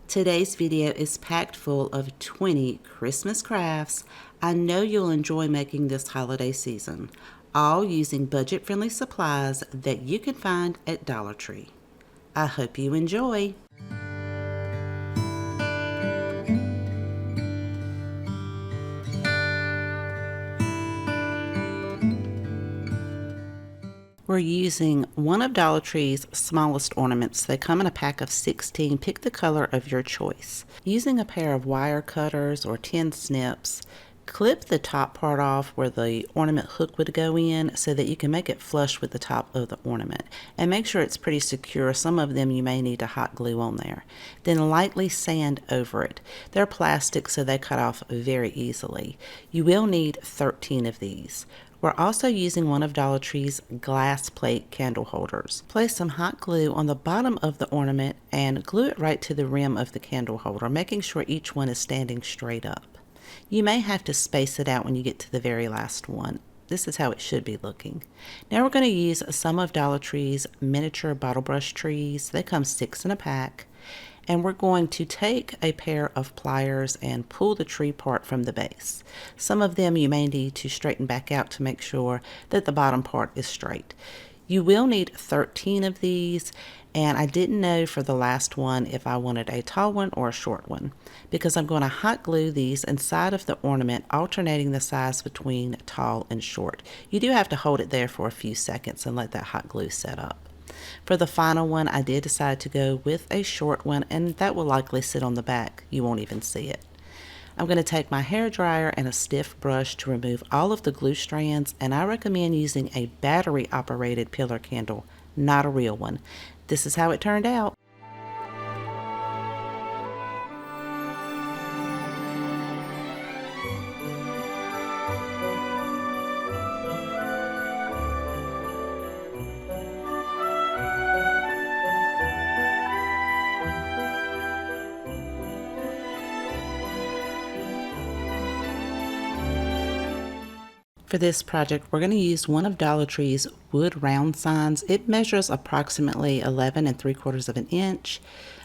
Today's video is packed full of 20 Christmas crafts I know you'll enjoy making this holiday season, all using budget-friendly supplies that you can find at Dollar Tree. I hope you enjoy. We're using one of Dollar Tree's smallest ornaments. They come in a pack of 16. Pick the color of your choice. Using a pair of wire cutters or tin snips, clip the top part off where the ornament hook would go in so that you can make it flush with the top of the ornament. And make sure it's pretty secure. Some of them you may need to hot glue on there. Then lightly sand over it. They're plastic, so they cut off very easily. You will need 13 of these. We're also using one of Dollar Tree's glass plate candle holders. Place some hot glue on the bottom of the ornament and glue it right to the rim of the candle holder, making sure each one is standing straight up. You may have to space it out when you get to the very last one. This is how it should be looking. Now we're going to use some of Dollar Tree's miniature bottle brush trees. They come 6 in a pack. And we're going to take a pair of pliers and pull the tree part from the base. Some of them you may need to straighten back out to make sure that the bottom part is straight. You will need 13 of these, and I didn't know for the last one if I wanted a tall one or a short one, because I'm going to hot glue these inside of the ornament, alternating the size between tall and short. You do have to hold it there for a few seconds and let that hot glue set up. For the final one, I did decide to go with a short one, and that will likely sit on the back. You won't even see it. I'm going to take my hair dryer and a stiff brush to remove all of the glue strands, and I recommend using a battery-operated pillar candle, not a real one. This is how it turned out. For this project, we're going to use one of Dollar Tree's wood round signs. It measures approximately 11 3/4 of an inch.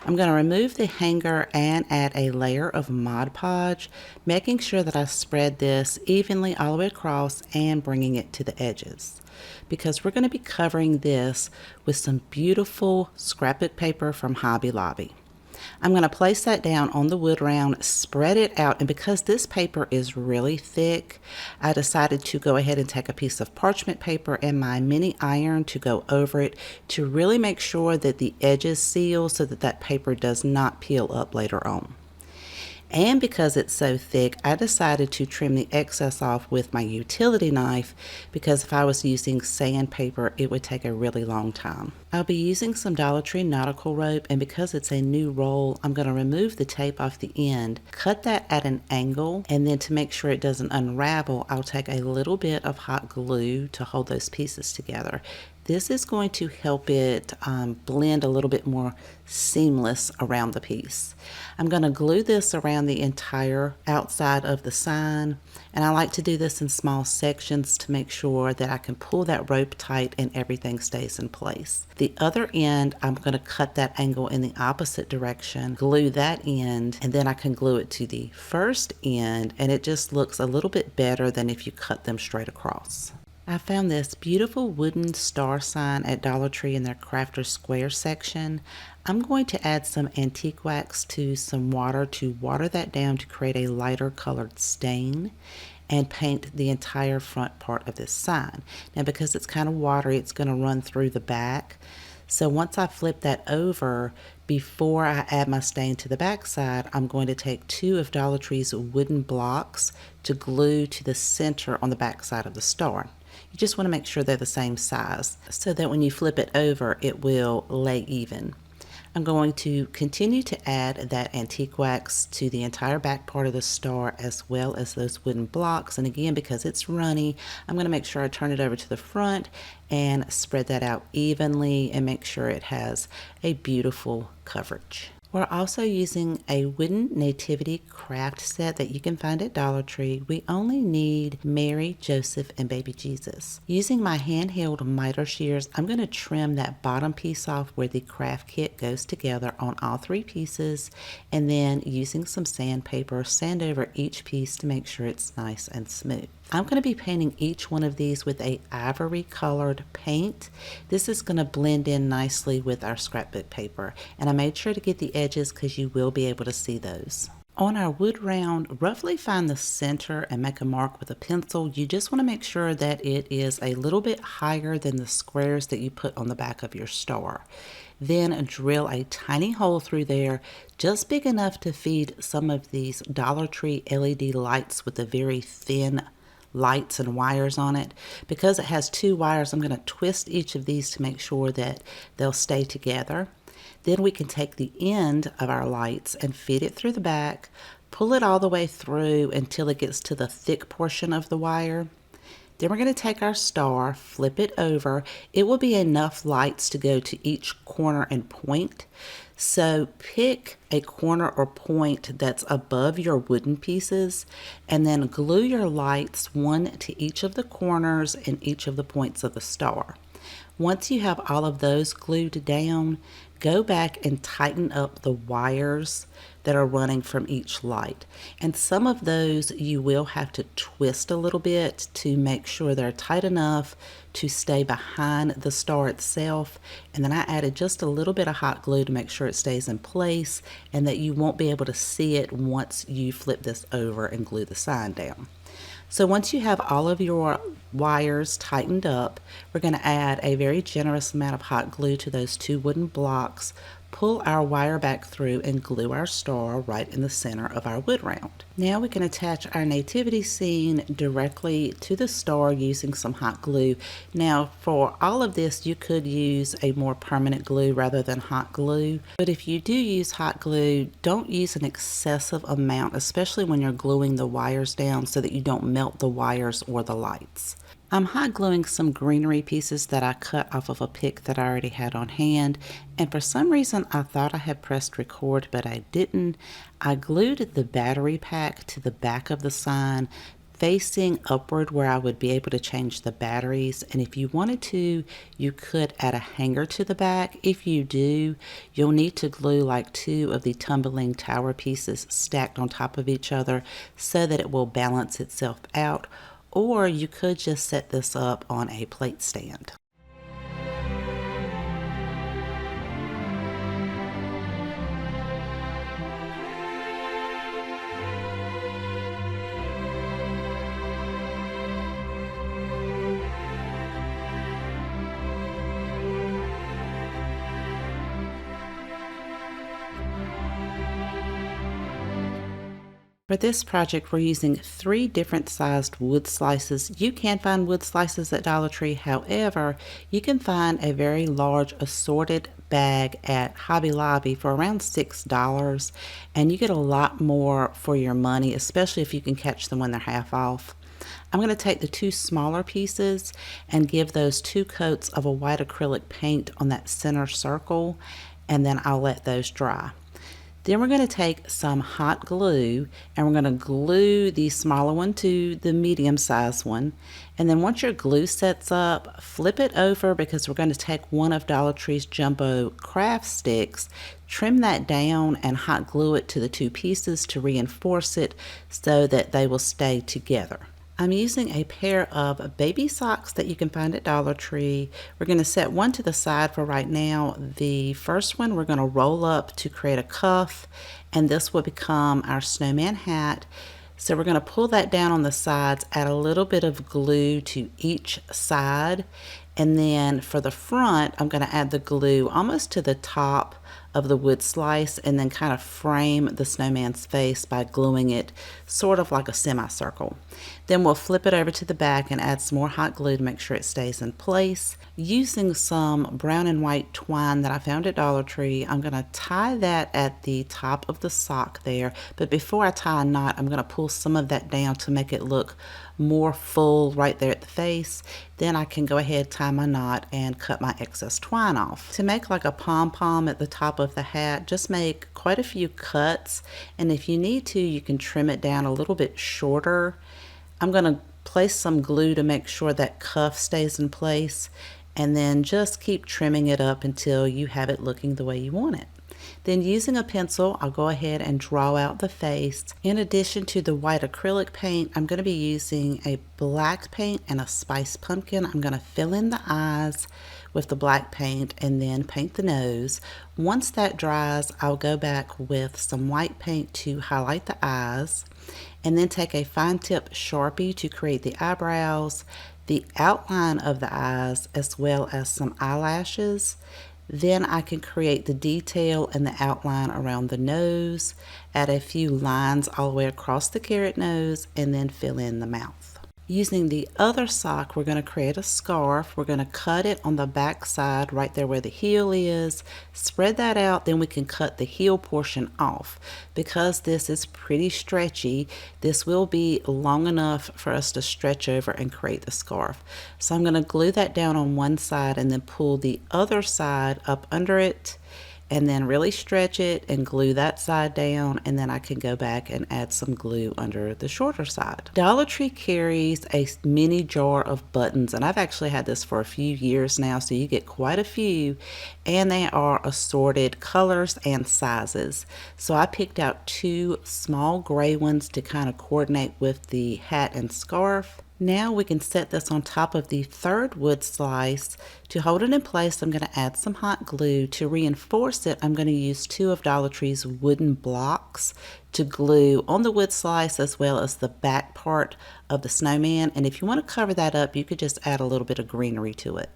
I'm going to remove the hanger and add a layer of Mod Podge, making sure that I spread this evenly all the way across and bringing it to the edges. Because we're going to be covering this with some beautiful scrapbook paper from Hobby Lobby. I'm going to place that down on the wood round, spread it out, and because this paper is really thick, I decided to go ahead and take a piece of parchment paper and my mini iron to go over it to really make sure that the edges seal so that that paper does not peel up later on. And because it's so thick, I decided to trim the excess off with my utility knife, because if I was using sandpaper, it would take a really long time. I'll be using some Dollar Tree nautical rope, and because it's a new roll, I'm going to remove the tape off the end, cut that at an angle, and then to make sure it doesn't unravel, I'll take a little bit of hot glue to hold those pieces together. This is going to help it blend a little bit more seamless around the piece. I'm going to glue this around the entire outside of the sign, and I like to do this in small sections to make sure that I can pull that rope tight and everything stays in place. The other end, I'm going to cut that angle in the opposite direction, glue that end, and then I can glue it to the first end, and it just looks a little bit better than if you cut them straight across. I found this beautiful wooden star sign at Dollar Tree in their Crafter's Square section. I'm going to add some antique wax to some water to water that down to create a lighter colored stain and paint the entire front part of this sign. Now because it's kind of watery, it's going to run through the back. So once I flip that over, before I add my stain to the back side, I'm going to take 2 of Dollar Tree's wooden blocks to glue to the center on the back side of the star. You just want to make sure they're the same size so that when you flip it over, it will lay even. I'm going to continue to add that antique wax to the entire back part of the star as well as those wooden blocks. And again, because it's runny, I'm going to make sure I turn it over to the front and spread that out evenly and make sure it has a beautiful coverage. We're also using a wooden nativity craft set that you can find at Dollar Tree. We only need Mary, Joseph, and baby Jesus. Using my handheld miter shears, I'm going to trim that bottom piece off where the craft kit goes together on all three pieces, and then using some sandpaper, sand over each piece to make sure it's nice and smooth. I'm going to be painting each one of these with a ivory colored paint. This is going to blend in nicely with our scrapbook paper, and I made sure to get the edges because you will be able to see those. On our wood round, roughly find the center and make a mark with a pencil. You just want to make sure that it is a little bit higher than the squares that you put on the back of your star. Then drill a tiny hole through there, just big enough to feed some of these Dollar Tree LED lights with a very thin lights and wires on it. Because it has two wires, I'm going to twist each of these to make sure that they'll stay together. Then we can take the end of our lights and feed it through the back, pull it all the way through until it gets to the thick portion of the wire. Then we're going to take our star, flip it over. It will be enough lights to go to each corner and point. So pick a corner or point that's above your wooden pieces, and then glue your lights one to each of the corners and each of the points of the star. Once you have all of those glued down, go back and tighten up the wires that are running from each light. And some of those you will have to twist a little bit to make sure they're tight enough to stay behind the star itself. And then I added just a little bit of hot glue to make sure it stays in place and that you won't be able to see it once you flip this over and glue the sign down. So once you have all of your wires tightened up, we're going to add a very generous amount of hot glue to those two wooden blocks, pull our wire back through, and glue our star right in the center of our wood round. Now we can attach our nativity scene directly to the star using some hot glue. Now for all of this, you could use a more permanent glue rather than hot glue. But if you do use hot glue, don't use an excessive amount, especially when you're gluing the wires down so that you don't melt the wires or the lights. I'm hot gluing some greenery pieces that I cut off of a pick that I already had on hand, and for some reason I thought I had pressed record, but I didn't. I glued the battery pack to the back of the sign, facing upward where I would be able to change the batteries, and if you wanted to, you could add a hanger to the back. If you do, you'll need to glue like two of the tumbling tower pieces stacked on top of each other so that it will balance itself out. Or you could just set this up on a plate stand. For this project, we're using 3 different sized wood slices. You can find wood slices at Dollar Tree. However, you can find a very large assorted bag at Hobby Lobby for around $6, and you get a lot more for your money, especially if you can catch them when they're half off. I'm going to take the 2 smaller pieces and give those 2 coats of a white acrylic paint on that center circle, and then I'll let those dry. Then we're going to take some hot glue and we're going to glue the smaller one to the medium sized one. And then once your glue sets up, flip it over because we're going to take one of Dollar Tree's jumbo craft sticks, trim that down and hot glue it to the 2 pieces to reinforce it so that they will stay together. I'm using a pair of baby socks that you can find at Dollar Tree. We're going to set one to the side for right now. The first one we're going to roll up to create a cuff, and this will become our snowman hat. So we're going to pull that down on the sides, add a little bit of glue to each side, and then for the front I'm going to add the glue almost to the top of the wood slice and then kind of frame the snowman's face by gluing it sort of like a semicircle. Then we'll flip it over to the back and add some more hot glue to make sure it stays in place. Using some brown and white twine that I found at Dollar Tree, I'm going to tie that at the top of the sock there, but before I tie a knot, I'm going to pull some of that down to make it look more full right there at the face, then I can go ahead, tie my knot, and cut my excess twine off. To make like a pom-pom at the top of the hat, just make quite a few cuts, and if you need to, you can trim it down a little bit shorter. I'm going to place some glue to make sure that cuff stays in place, and then just keep trimming it up until you have it looking the way you want it. Then using a pencil, I'll go ahead and draw out the face. In addition to the white acrylic paint, I'm going to be using a black paint and a spice pumpkin. I'm going to fill in the eyes with the black paint and then paint the nose. Once that dries, I'll go back with some white paint to highlight the eyes, and then take a fine tip Sharpie to create the eyebrows, the outline of the eyes, as well as some eyelashes. Then I can create the detail and the outline around the nose, add a few lines all the way across the carrot nose, and then fill in the mouth. Using the other sock, we're going to create a scarf. We're going to cut it on the back side right there where the heel is. Spread that out, then we can cut the heel portion off. Because this is pretty stretchy, this will be long enough for us to stretch over and create the scarf. So I'm going to glue that down on one side and then pull the other side up under it, and then really stretch it and glue that side down, and then I can go back and add some glue under the shorter side. Dollar Tree carries a mini jar of buttons, and I've actually had this for a few years now, so you get quite a few, and they are assorted colors and sizes. So I picked out 2 small gray ones to kind of coordinate with the hat and scarf. Now we can set this on top of the third wood slice. To hold it in place, I'm going to add some hot glue. To reinforce it, I'm going to use 2 of Dollar Tree's wooden blocks to glue on the wood slice as well as the back part of the snowman. And if you want to cover that up, you could just add a little bit of greenery to it.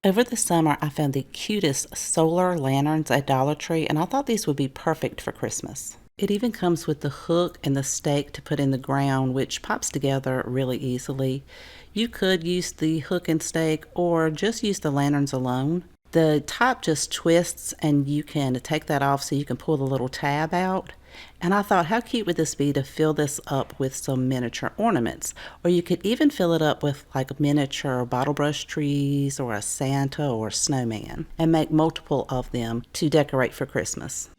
Over the summer, I found the cutest solar lanterns at Dollar Tree, and I thought these would be perfect for Christmas. It even comes with the hook and the stake to put in the ground, which pops together really easily. You could use the hook and stake or just use the lanterns alone. The top just twists and you can take that off so you can pull the little tab out. And I thought, how cute would this be to fill this up with some miniature ornaments? Or you could even fill it up with like miniature bottle brush trees or a Santa or snowman and make multiple of them to decorate for Christmas.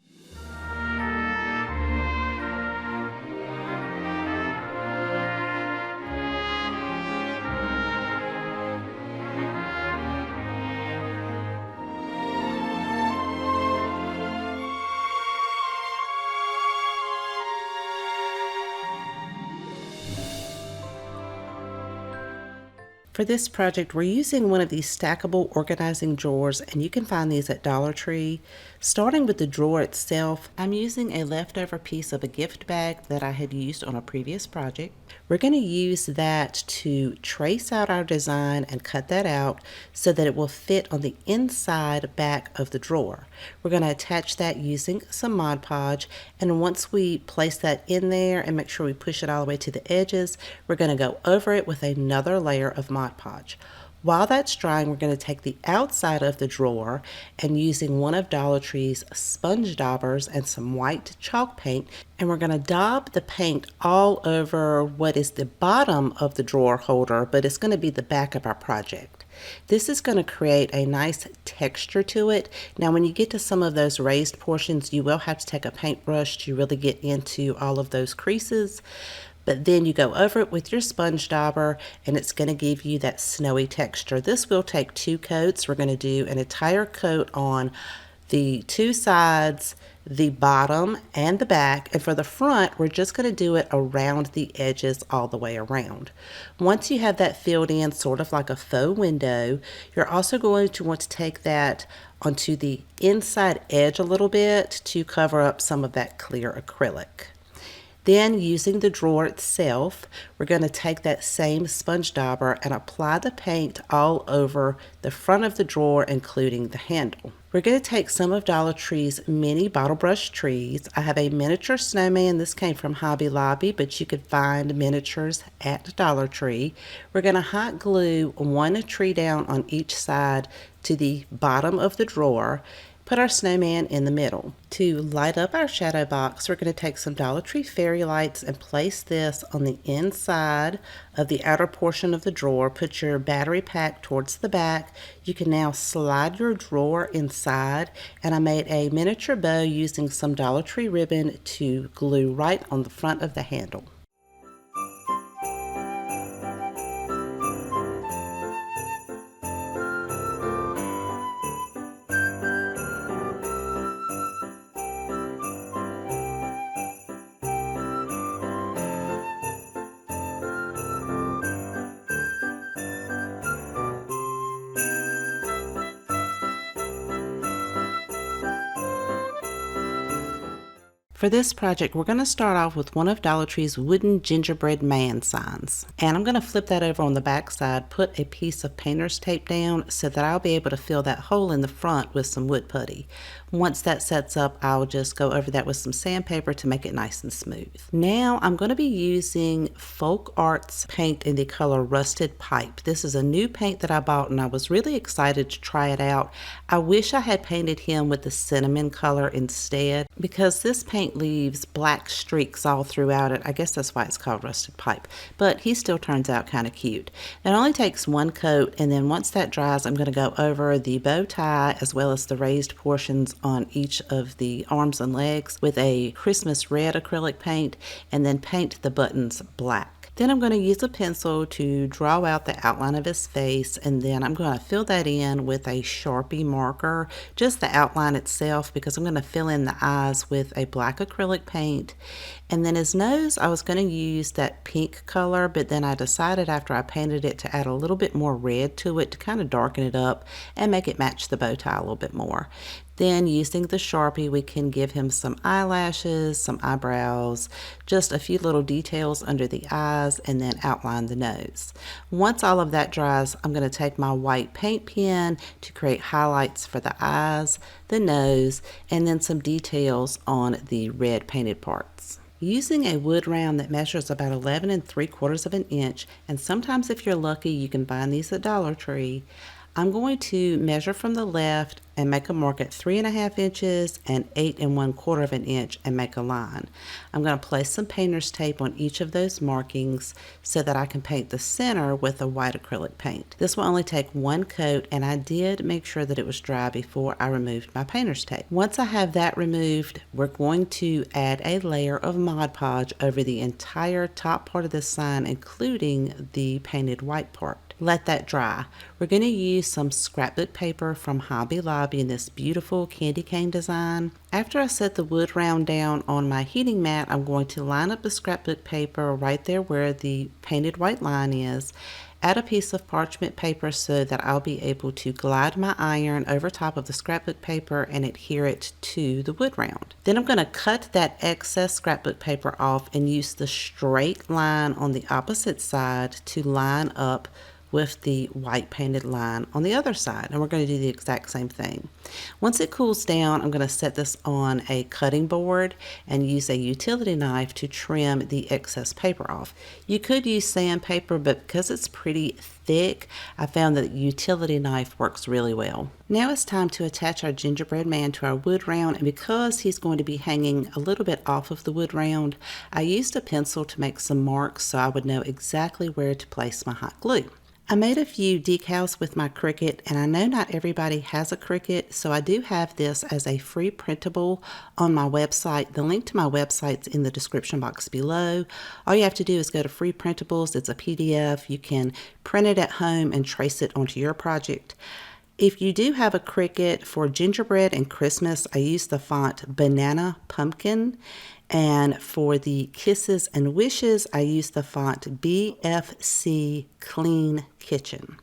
For this project, we're using one of these stackable organizing drawers, and you can find these at Dollar Tree. Starting with the drawer itself, I'm using a leftover piece of a gift bag that I had used on a previous project. We're going to use that to trace out our design and cut that out so that it will fit on the inside back of the drawer. We're going to attach that using some Mod Podge, and once we place that in there and make sure we push it all the way to the edges, we're going to go over it with another layer of Mod Podge. While that's drying, we're going to take the outside of the drawer and using one of Dollar Tree's sponge daubers and some white chalk paint, and we're going to daub the paint all over what is the bottom of the drawer holder, but it's going to be the back of our project. This is going to create a nice texture to it. Now, when you get to some of those raised portions, you will have to take a paintbrush to really get into all of those creases. But then you go over it with your sponge dauber and it's going to give you that snowy texture. This will take 2 coats. We're going to do an entire coat on the 2 sides, the bottom and the back. And for the front, we're just going to do it around the edges all the way around. Once you have that filled in, sort of like a faux window, you're also going to want to take that onto the inside edge a little bit to cover up some of that clear acrylic. Then, using the drawer itself, we're going to take that same sponge dauber and apply the paint all over the front of the drawer, including the handle. We're going to take some of Dollar Tree's mini bottle brush trees. I have a miniature snowman. This came from Hobby Lobby, but you could find miniatures at Dollar Tree. We're going to hot glue one tree down on each side to the bottom of the drawer. Put our snowman in the middle. To light up our shadow box, we're going to take some Dollar Tree fairy lights and place this on the inside of the outer portion of the drawer. Put your battery pack towards the back. You can now slide your drawer inside, and I made a miniature bow using some Dollar Tree ribbon to glue right on the front of the handle. For this project, we're going to start off with one of Dollar Tree's wooden gingerbread man signs. And I'm going to flip that over on the back side, put a piece of painter's tape down so that I'll be able to fill that hole in the front with some wood putty. Once that sets up, I'll just go over that with some sandpaper to make it nice and smooth. Now I'm going to be using Folk Arts paint in the color Rusted Pipe. This is a new paint that I bought and I was really excited to try it out. I wish I had painted him with the cinnamon color instead, because this paint leaves black streaks all throughout it. I guess that's why it's called Rusted Pipe, but he still turns out kind of cute. It only takes one coat, and then once that dries, I'm going to go over the bow tie as well as the raised portions on each of the arms and legs with a Christmas red acrylic paint, and then paint the buttons black. Then I'm going to use a pencil to draw out the outline of his face, and then I'm going to fill that in with a Sharpie marker, just the outline itself, because I'm going to fill in the eyes with a black acrylic paint. And then his nose, I was going to use that pink color, but then I decided after I painted it to add a little bit more red to it to kind of darken it up and make it match the bow tie a little bit more. Then using the Sharpie, we can give him some eyelashes, some eyebrows, just a few little details under the eyes, and then outline the nose. Once all of that dries, I'm going to take my white paint pen to create highlights for the eyes, the nose, and then some details on the red painted parts. Using a wood round that measures about 11 3/4 of an inch, and sometimes if you're lucky you can find these at Dollar Tree, I'm going to measure from the left and make a mark at 3.5 inches and 8 1/4 of an inch and make a line. I'm going to place some painter's tape on each of those markings so that I can paint the center with a white acrylic paint. This will only take one coat, and I did make sure that it was dry before I removed my painter's tape. Once I have that removed, we're going to add a layer of Mod Podge over the entire top part of the sign, including the painted white part. Let that dry. We're going to use some scrapbook paper from Hobby Lobby in this beautiful candy cane design. After I set the wood round down on my heating mat, I'm going to line up the scrapbook paper right there where the painted white line is. Add a piece of parchment paper so that I'll be able to glide my iron over top of the scrapbook paper and adhere it to the wood round. Then I'm going to cut that excess scrapbook paper off and use the straight line on the opposite side to line up with the white painted line on the other side, and we're going to do the exact same thing. Once it cools down, I'm going to set this on a cutting board and use a utility knife to trim the excess paper off. You could use sandpaper, but because it's pretty thick, I found that the utility knife works really well. Now it's time to attach our gingerbread man to our wood round, and because he's going to be hanging a little bit off of the wood round, I used a pencil to make some marks so I would know exactly where to place my hot glue. I made a few decals with my Cricut, and I know not everybody has a Cricut, so I do have this as a free printable on my website. The link to my website's in the description box below. All you have to do is go to Free Printables. It's a PDF. You can print it at home and trace it onto your project. If you do have a Cricut, for Gingerbread and Christmas, I use the font Banana Pumpkin. And for the Kisses and Wishes, I use the font BFC Clean Kitchen.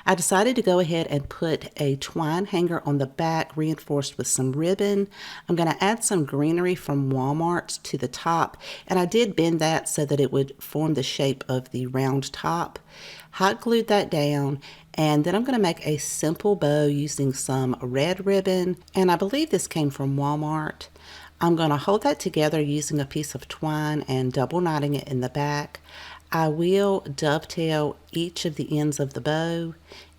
I decided to go ahead and put a twine hanger on the back reinforced with some ribbon. I'm going to add some greenery from Walmart to the top, and I did bend that so that it would form the shape of the round top. Hot glued that down, and then I'm going to make a simple bow using some red ribbon, and I believe this came from Walmart. I'm going to hold that together using a piece of twine and double knotting it in the back. I will dovetail each of the ends of the bow,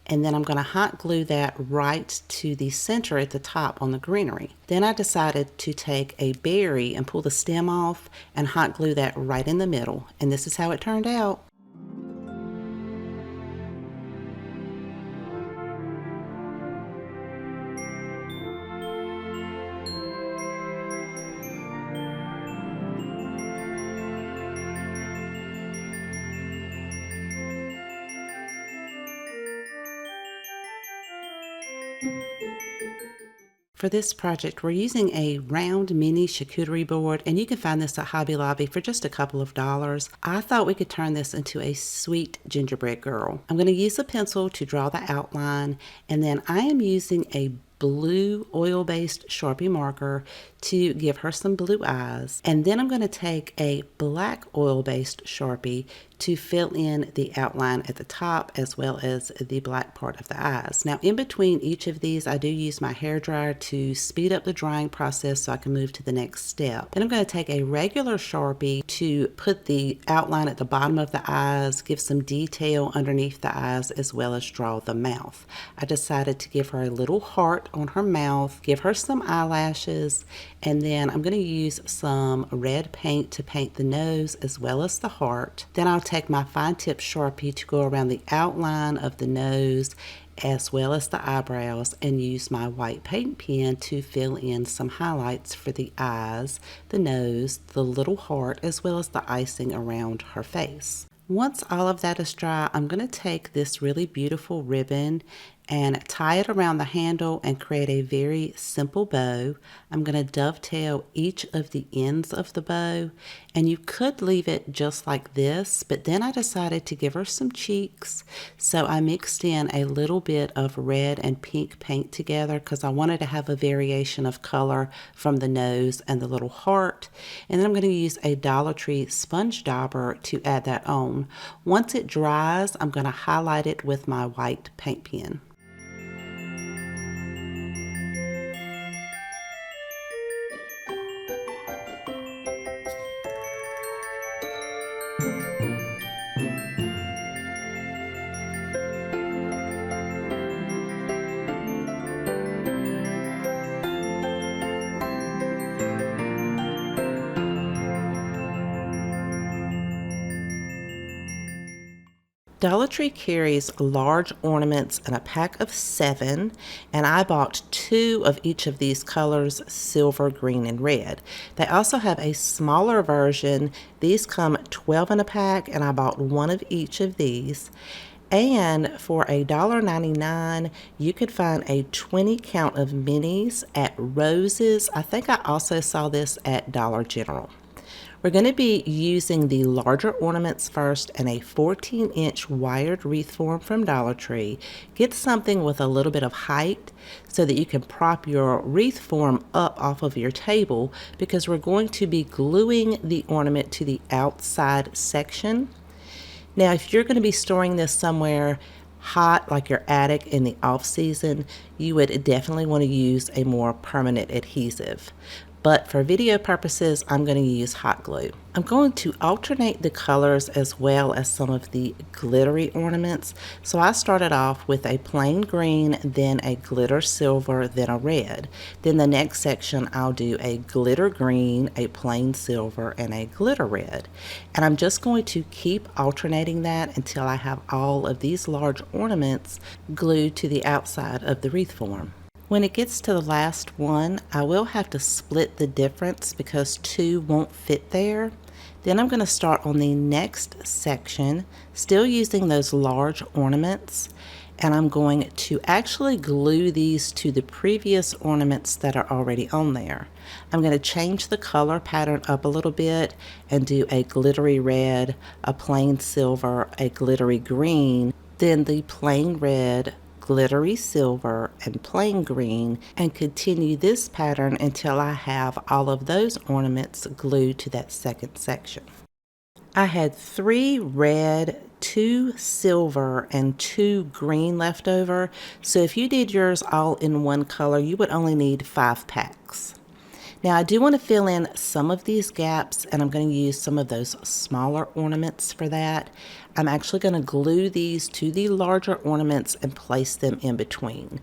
and then I'm going to hot glue that right to the center at the top on the greenery. Then I decided to take a berry and pull the stem off and hot glue that right in the middle, and this is how it turned out. For this project, we're using a round mini charcuterie board, and you can find this at Hobby Lobby for just a couple of dollars. I thought we could turn this into a sweet gingerbread girl. I'm going to use a pencil to draw the outline, and then I am using a blue oil-based Sharpie marker to give her some blue eyes. And then I'm going to take a black oil-based Sharpie to fill in the outline at the top as well as the black part of the eyes. Now, in between each of these, I do use my hairdryer to speed up the drying process so I can move to the next step. Then I'm going to take a regular Sharpie to put the outline at the bottom of the eyes, give some detail underneath the eyes, as well as draw the mouth. I decided to give her a little heart on her mouth, give her some eyelashes, and then I'm going to use some red paint to paint the nose as well as the heart. Then I'll take my fine tip Sharpie to go around the outline of the nose as well as the eyebrows and use my white paint pen to fill in some highlights for the eyes, the nose, the little heart, as well as the icing around her face. Once all of that is dry, I'm going to take this really beautiful ribbon and tie it around the handle and create a very simple bow. I'm going to dovetail each of the ends of the bow, and you could leave it just like this, but then I decided to give her some cheeks, so I mixed in a little bit of red and pink paint together because I wanted to have a variation of color from the nose and the little heart. And then I'm going to use a Dollar Tree sponge dauber to add that on. Once it dries, I'm going to highlight it with my white paint pen. Dollar Tree carries large ornaments in a pack of 7, and I bought 2 of each of these colors, silver, green, and red. They also have a smaller version. These come 12 in a pack, and I bought 1 of each of these. And for $1.99, you could find a 20 count of minis at Rose's. I think I also saw this at Dollar General. We're going to be using the larger ornaments first and a 14-inch wired wreath form from Dollar Tree. Get something with a little bit of height so that you can prop your wreath form up off of your table, because we're going to be gluing the ornament to the outside section. Now, if you're going to be storing this somewhere hot, like your attic in the off season, you would definitely want to use a more permanent adhesive. But for video purposes, I'm going to use hot glue. I'm going to alternate the colors as well as some of the glittery ornaments. So I started off with a plain green, then a glitter silver, then a red. Then the next section I'll do a glitter green, a plain silver, and a glitter red. And I'm just going to keep alternating that until I have all of these large ornaments glued to the outside of the wreath form. When it gets to the last one, I will have to split the difference because 2 won't fit there. Then I'm going to start on the next section, still using those large ornaments, and I'm going to actually glue these to the previous ornaments that are already on there. I'm going to change the color pattern up a little bit and do a glittery red, a plain silver, a glittery green, then the plain red, glittery silver, and plain green, and continue this pattern until I have all of those ornaments glued to that second section. I had 3 red, 2 silver, and 2 green left over, so if you did yours all in one color, you would only need 5 packs. Now I do want to fill in some of these gaps, and I'm going to use some of those smaller ornaments for that. I'm actually going to glue these to the larger ornaments and place them in between.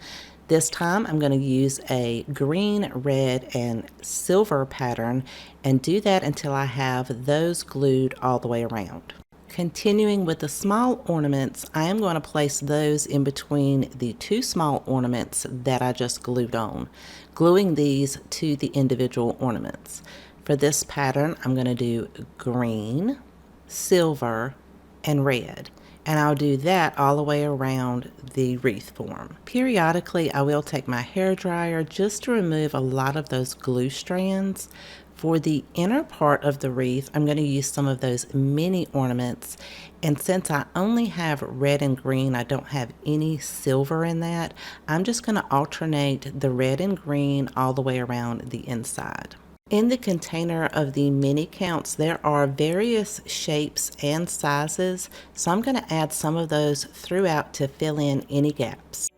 This time I'm going to use a green, red, and silver pattern and do that until I have those glued all the way around. Continuing with the small ornaments, I am going to place those in between the 2 small ornaments that I just glued on, gluing these to the individual ornaments. For this pattern, I'm going to do green, silver, and red. And I'll do that all the way around the wreath form. Periodically, I will take my hair dryer just to remove a lot of those glue strands. For the inner part of the wreath, I'm going to use some of those mini ornaments. And since I only have red and green, I don't have any silver in that, I'm just going to alternate the red and green all the way around the inside. In the container of the mini counts, there are various shapes and sizes, so I'm going to add some of those throughout to fill in any gaps.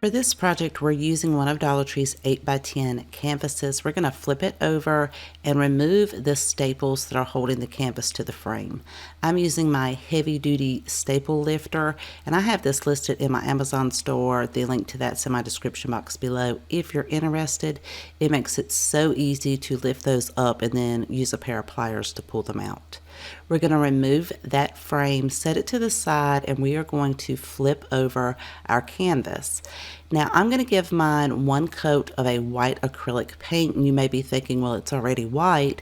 For this project, we're using one of Dollar Tree's 8x10 canvases. We're going to flip it over and remove the staples that are holding the canvas to the frame. I'm using my heavy-duty staple lifter, and I have this listed in my Amazon store. The link to that's in my description box below if you're interested. It makes it so easy to lift those up and then use a pair of pliers to pull them out. We're going to remove that frame, set it to the side, and we are going to flip over our canvas. Now I'm going to give mine one coat of a white acrylic paint, and you may be thinking, well, it's already white,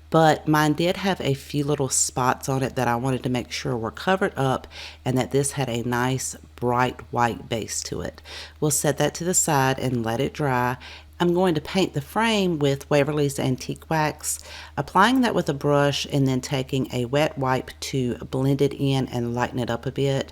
but mine did have a few little spots on it that I wanted to make sure were covered up and that this had a nice bright white base to it. We'll set that to the side and let it dry. I'm going to paint the frame with Waverly's Antique Wax, applying that with a brush and then taking a wet wipe to blend it in and lighten it up a bit.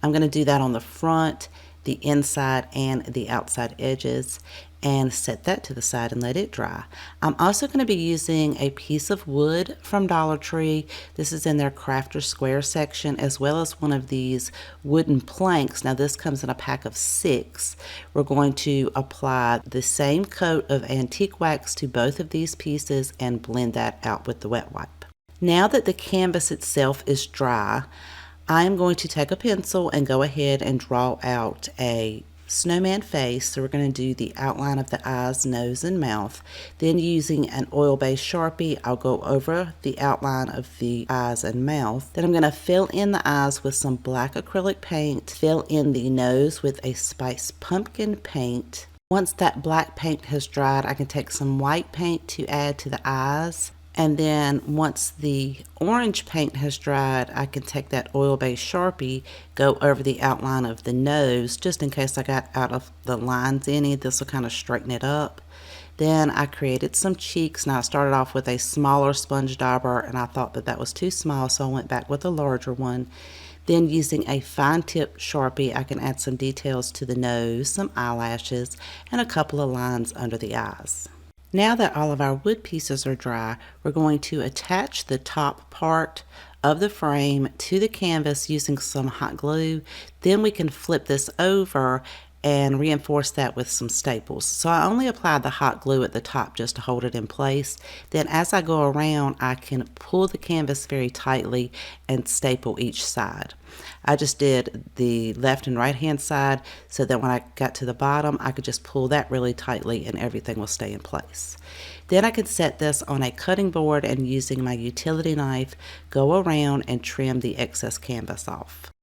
I'm going to do that on the front, the inside, and the outside edges, and set that to the side and let it dry. I'm also going to be using a piece of wood from Dollar Tree. This is in their Crafter Square section, as well as one of these wooden planks. Now this comes in a pack of 6. We're going to apply the same coat of antique wax to both of these pieces and blend that out with the wet wipe. Now that the canvas itself is dry, I'm going to take a pencil and go ahead and draw out a snowman face. So we're going to do the outline of the eyes, nose, and mouth. Then using an oil-based Sharpie, I'll go over the outline of the eyes and mouth. Then I'm going to fill in the eyes with some black acrylic paint, fill in the nose with a spiced pumpkin paint. Once that black paint has dried, I can take some white paint to add to the eyes. And then once the orange paint has dried, I can take that oil-based Sharpie, go over the outline of the nose, just in case I got out of the lines any. This will kind of straighten it up. Then I created some cheeks. Now I started off with a smaller sponge dauber, and I thought that that was too small, so I went back with a larger one. Then using a fine tip Sharpie, I can add some details to the nose, some eyelashes, and a couple of lines under the eyes. Now that all of our wood pieces are dry, we're going to attach the top part of the frame to the canvas using some hot glue. Then we can flip this over and reinforce that with some staples. So I only applied the hot glue at the top just to hold it in place. Then as I go around, I can pull the canvas very tightly and staple each side. I just did the left and right hand side so that when I got to the bottom, I could just pull that really tightly and everything will stay in place. Then I could set this on a cutting board and using my utility knife, go around and trim the excess canvas off.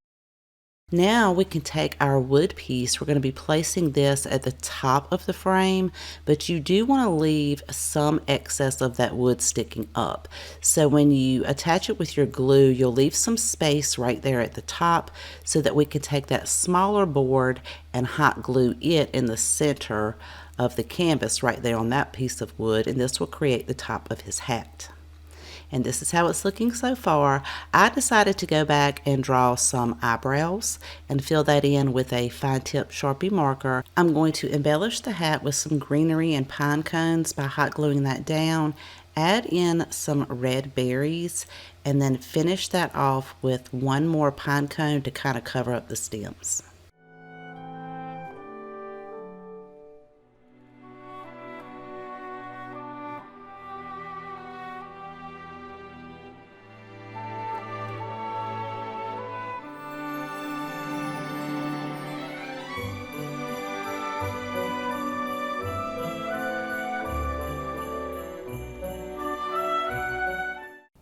Now we can take our wood piece. We're going to be placing this at the top of the frame, but you do want to leave some excess of that wood sticking up. So when you attach it with your glue, you'll leave some space right there at the top so that we can take that smaller board and hot glue it in the center of the canvas right there on that piece of wood, and this will create the top of his hat. And this is how it's looking so far. I decided to go back and draw some eyebrows and fill that in with a fine tip Sharpie marker. I'm going to embellish the hat with some greenery and pine cones by hot gluing that down, add in some red berries, and then finish that off with one more pine cone to kind of cover up the stems.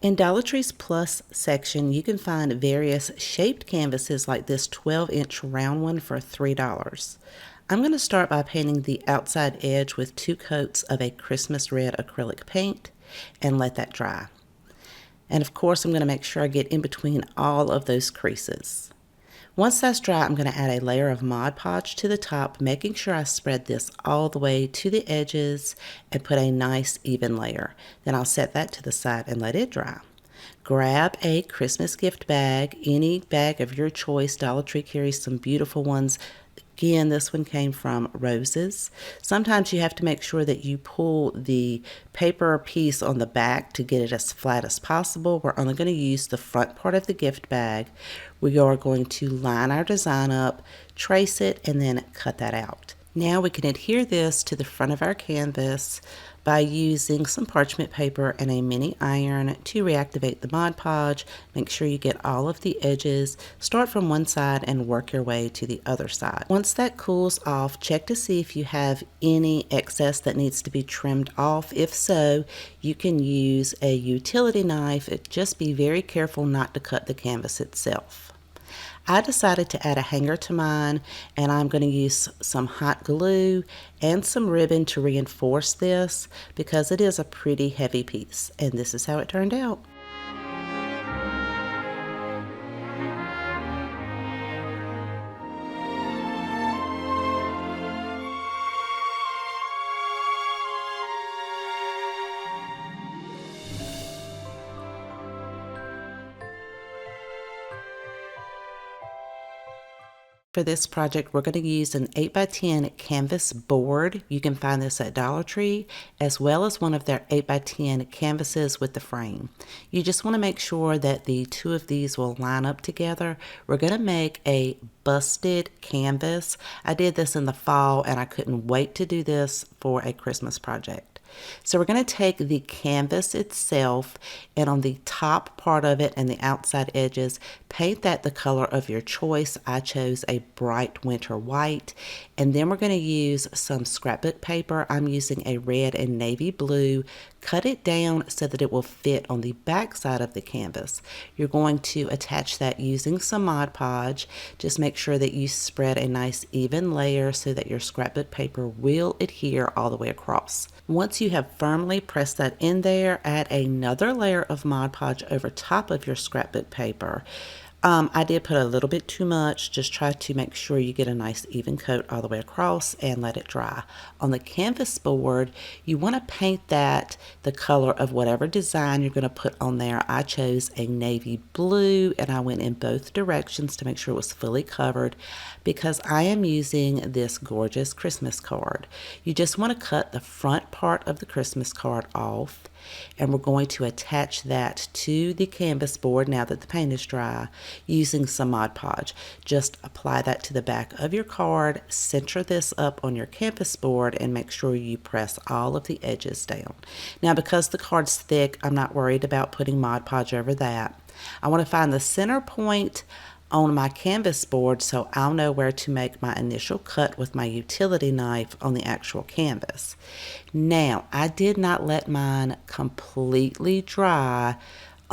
In Dollar Tree's Plus section, you can find various shaped canvases like this 12-inch round one for $3. I'm going to start by painting the outside edge with 2 coats of a Christmas red acrylic paint and let that dry. And of course, I'm going to make sure I get in between all of those creases. Once that's dry, I'm going to add a layer of Mod Podge to the top, making sure I spread this all the way to the edges and put a nice even layer. Then I'll set that to the side and let it dry. Grab a Christmas gift bag, any bag of your choice. Dollar Tree carries some beautiful ones. Again, this one came from Roses. Sometimes you have to make sure that you pull the paper piece on the back to get it as flat as possible. We're only going to use the front part of the gift bag. We are going to line our design up, trace it, and then cut that out. Now we can adhere this to the front of our canvas by using some parchment paper and a mini iron to reactivate the Mod Podge. Make sure you get all of the edges. Start from one side and work your way to the other side. Once that cools off, check to see if you have any excess that needs to be trimmed off. If so, you can use a utility knife. Just be very careful not to cut the canvas itself. I decided to add a hanger to mine, and I'm going to use some hot glue and some ribbon to reinforce this because it is a pretty heavy piece, and this is how it turned out. For this project, we're going to use an 8x10 canvas board. You can find this at Dollar Tree, as well as one of their 8x10 canvases with the frame. You just want to make sure that the two of these will line up together. We're going to make a busted canvas. I did this in the fall, and I couldn't wait to do this for a Christmas project. So we're going to take the canvas itself, and on the top part of it and the outside edges, paint that the color of your choice. I chose a bright winter white. And then we're going to use some scrapbook paper. I'm using a red and navy blue. Cut it down so that it will fit on the back side of the canvas. You're going to attach that using some Mod Podge. Just make sure that you spread a nice even layer so that your scrapbook paper will adhere all the way across. Once you have firmly pressed that in there, add another layer of Mod Podge over top of your scrapbook paper. I did put a little bit too much. Just try to make sure you get a nice even coat all the way across and let it dry. On the canvas board, you want to paint that the color of whatever design you're going to put on there. I chose a navy blue, and I went in both directions to make sure it was fully covered because I am using this gorgeous Christmas card. You just want to cut the front part of the Christmas card off, and we're going to attach that to the canvas board now that the paint is dry using some Mod Podge. Just apply that to the back of your card, center this up on your canvas board, and make sure you press all of the edges down. Now, because the card's thick, I'm not worried about putting Mod Podge over that. I want to find the center point on my canvas board so I'll know where to make my initial cut with my utility knife on the actual canvas. Now, I did not let mine completely dry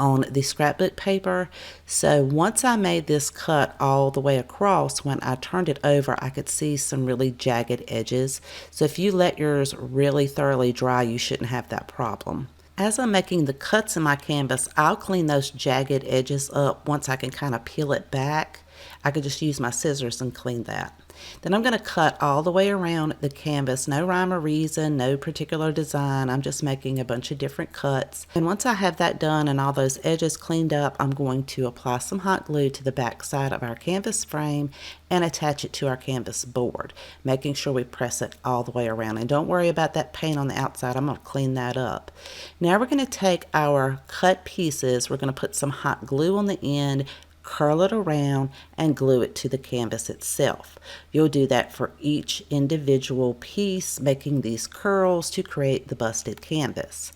on the scrapbook paper. So once I made this cut all the way across, when I turned it over, I could see some really jagged edges. So if you let yours really thoroughly dry, you shouldn't have that problem. As I'm making the cuts in my canvas, I'll clean those jagged edges up once I can kind of peel it back. I could just use my scissors and clean that. Then I'm going to cut all the way around the canvas. No rhyme or reason, no particular design. I'm just making a bunch of different cuts. And once I have that done and all those edges cleaned up, I'm going to apply some hot glue to the back side of our canvas frame and attach it to our canvas board, making sure we press it all the way around. And don't worry about that paint on the outside. I'm going to clean that up. Now we're going to take our cut pieces. We're going to put some hot glue on the end, curl it around, and glue it to the canvas itself. You'll do that for each individual piece, making these curls to create the busted canvas.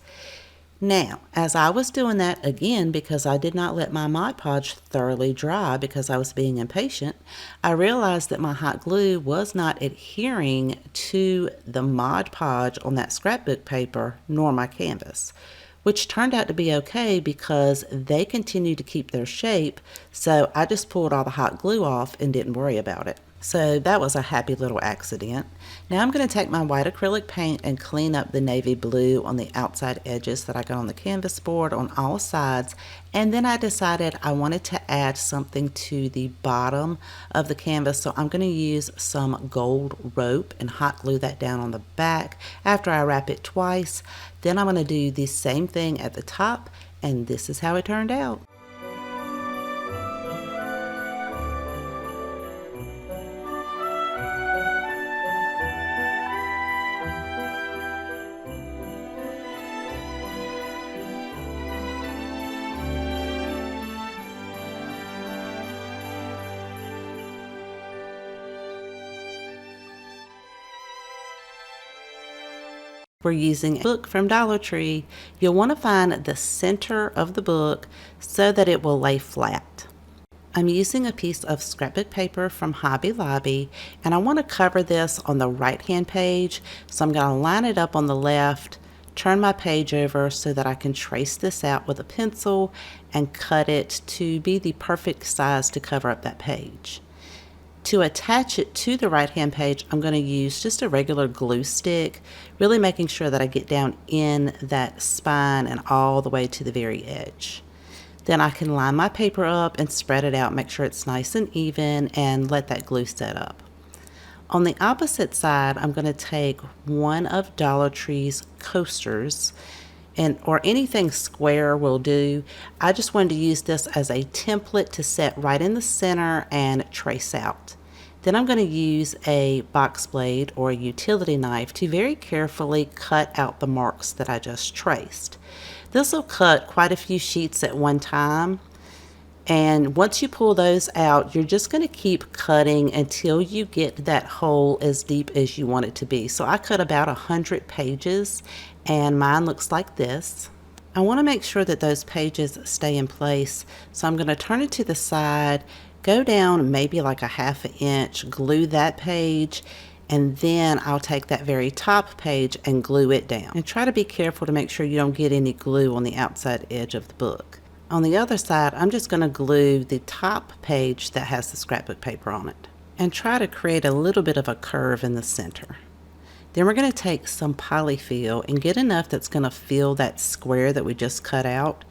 Now, as I was doing that, again, because I did not let my Mod Podge thoroughly dry because I was being impatient, I realized that my hot glue was not adhering to the Mod Podge on that scrapbook paper nor my canvas, which turned out to be okay because they continued to keep their shape, so I just pulled all the hot glue off and didn't worry about it. So that was a happy little accident. Now I'm going to take my white acrylic paint and clean up the navy blue on the outside edges that I got on the canvas board on all sides, and then I decided I wanted to add something to the bottom of the canvas, so I'm going to use some gold rope and hot glue that down on the back after I wrap it twice. Then I'm going to do the same thing at the top, and this is how it turned out. We're using a book from Dollar Tree. You'll want to find the center of the book so that it will lay flat. I'm using a piece of scrapbook paper from Hobby Lobby, and I want to cover this on the right hand page, so I'm going to line it up on the left, turn my page over so that I can trace this out with a pencil and cut it to be the perfect size to cover up that page. To attach it to the right hand page, I'm going to use just a regular glue stick, really making sure that I get down in that spine and all the way to the very edge. Then I can line my paper up and spread it out, make sure it's nice and even, and let that glue set up. On the opposite side, I'm going to take one of Dollar Tree's coasters, or anything square will do. I just wanted to use this as a template to set right in the center and trace out. Then I'm going to use a box blade or a utility knife to very carefully cut out the marks that I just traced. This will cut quite a few sheets at one time, and once you pull those out, you're just going to keep cutting until you get that hole as deep as you want it to be. So I cut about 100 pages, and mine looks like this. I want to make sure that those pages stay in place, so I'm going to turn it to the side, go down maybe like a ½ inch, glue that page, and then I'll take that very top page and glue it down. And try to be careful to make sure you don't get any glue on the outside edge of the book. On the other side, I'm just going to glue the top page that has the scrapbook paper on it, and try to create a little bit of a curve in the center. Then we're going to take some polyfill and get enough that's going to fill that square that we just cut out.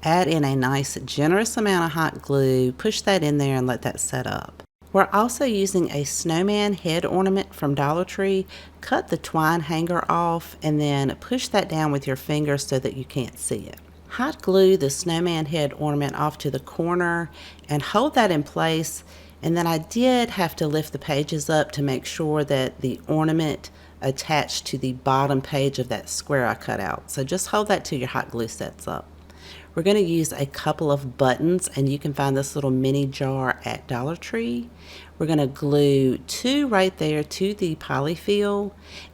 Add in a nice generous amount of hot glue, push that in there and let that set up. We're also using a snowman head ornament from Dollar Tree. Cut the twine hanger off and then push that down with your finger so that you can't see it. Hot glue the snowman head ornament off to the corner and hold that in place, and then I did have to lift the pages up to make sure that the ornament attached to the bottom page of that square I cut out. So just hold that till your hot glue sets up. We're going to use a couple of buttons, and you can find this little mini jar at Dollar Tree. We're going to glue 2 right there to the polyfill,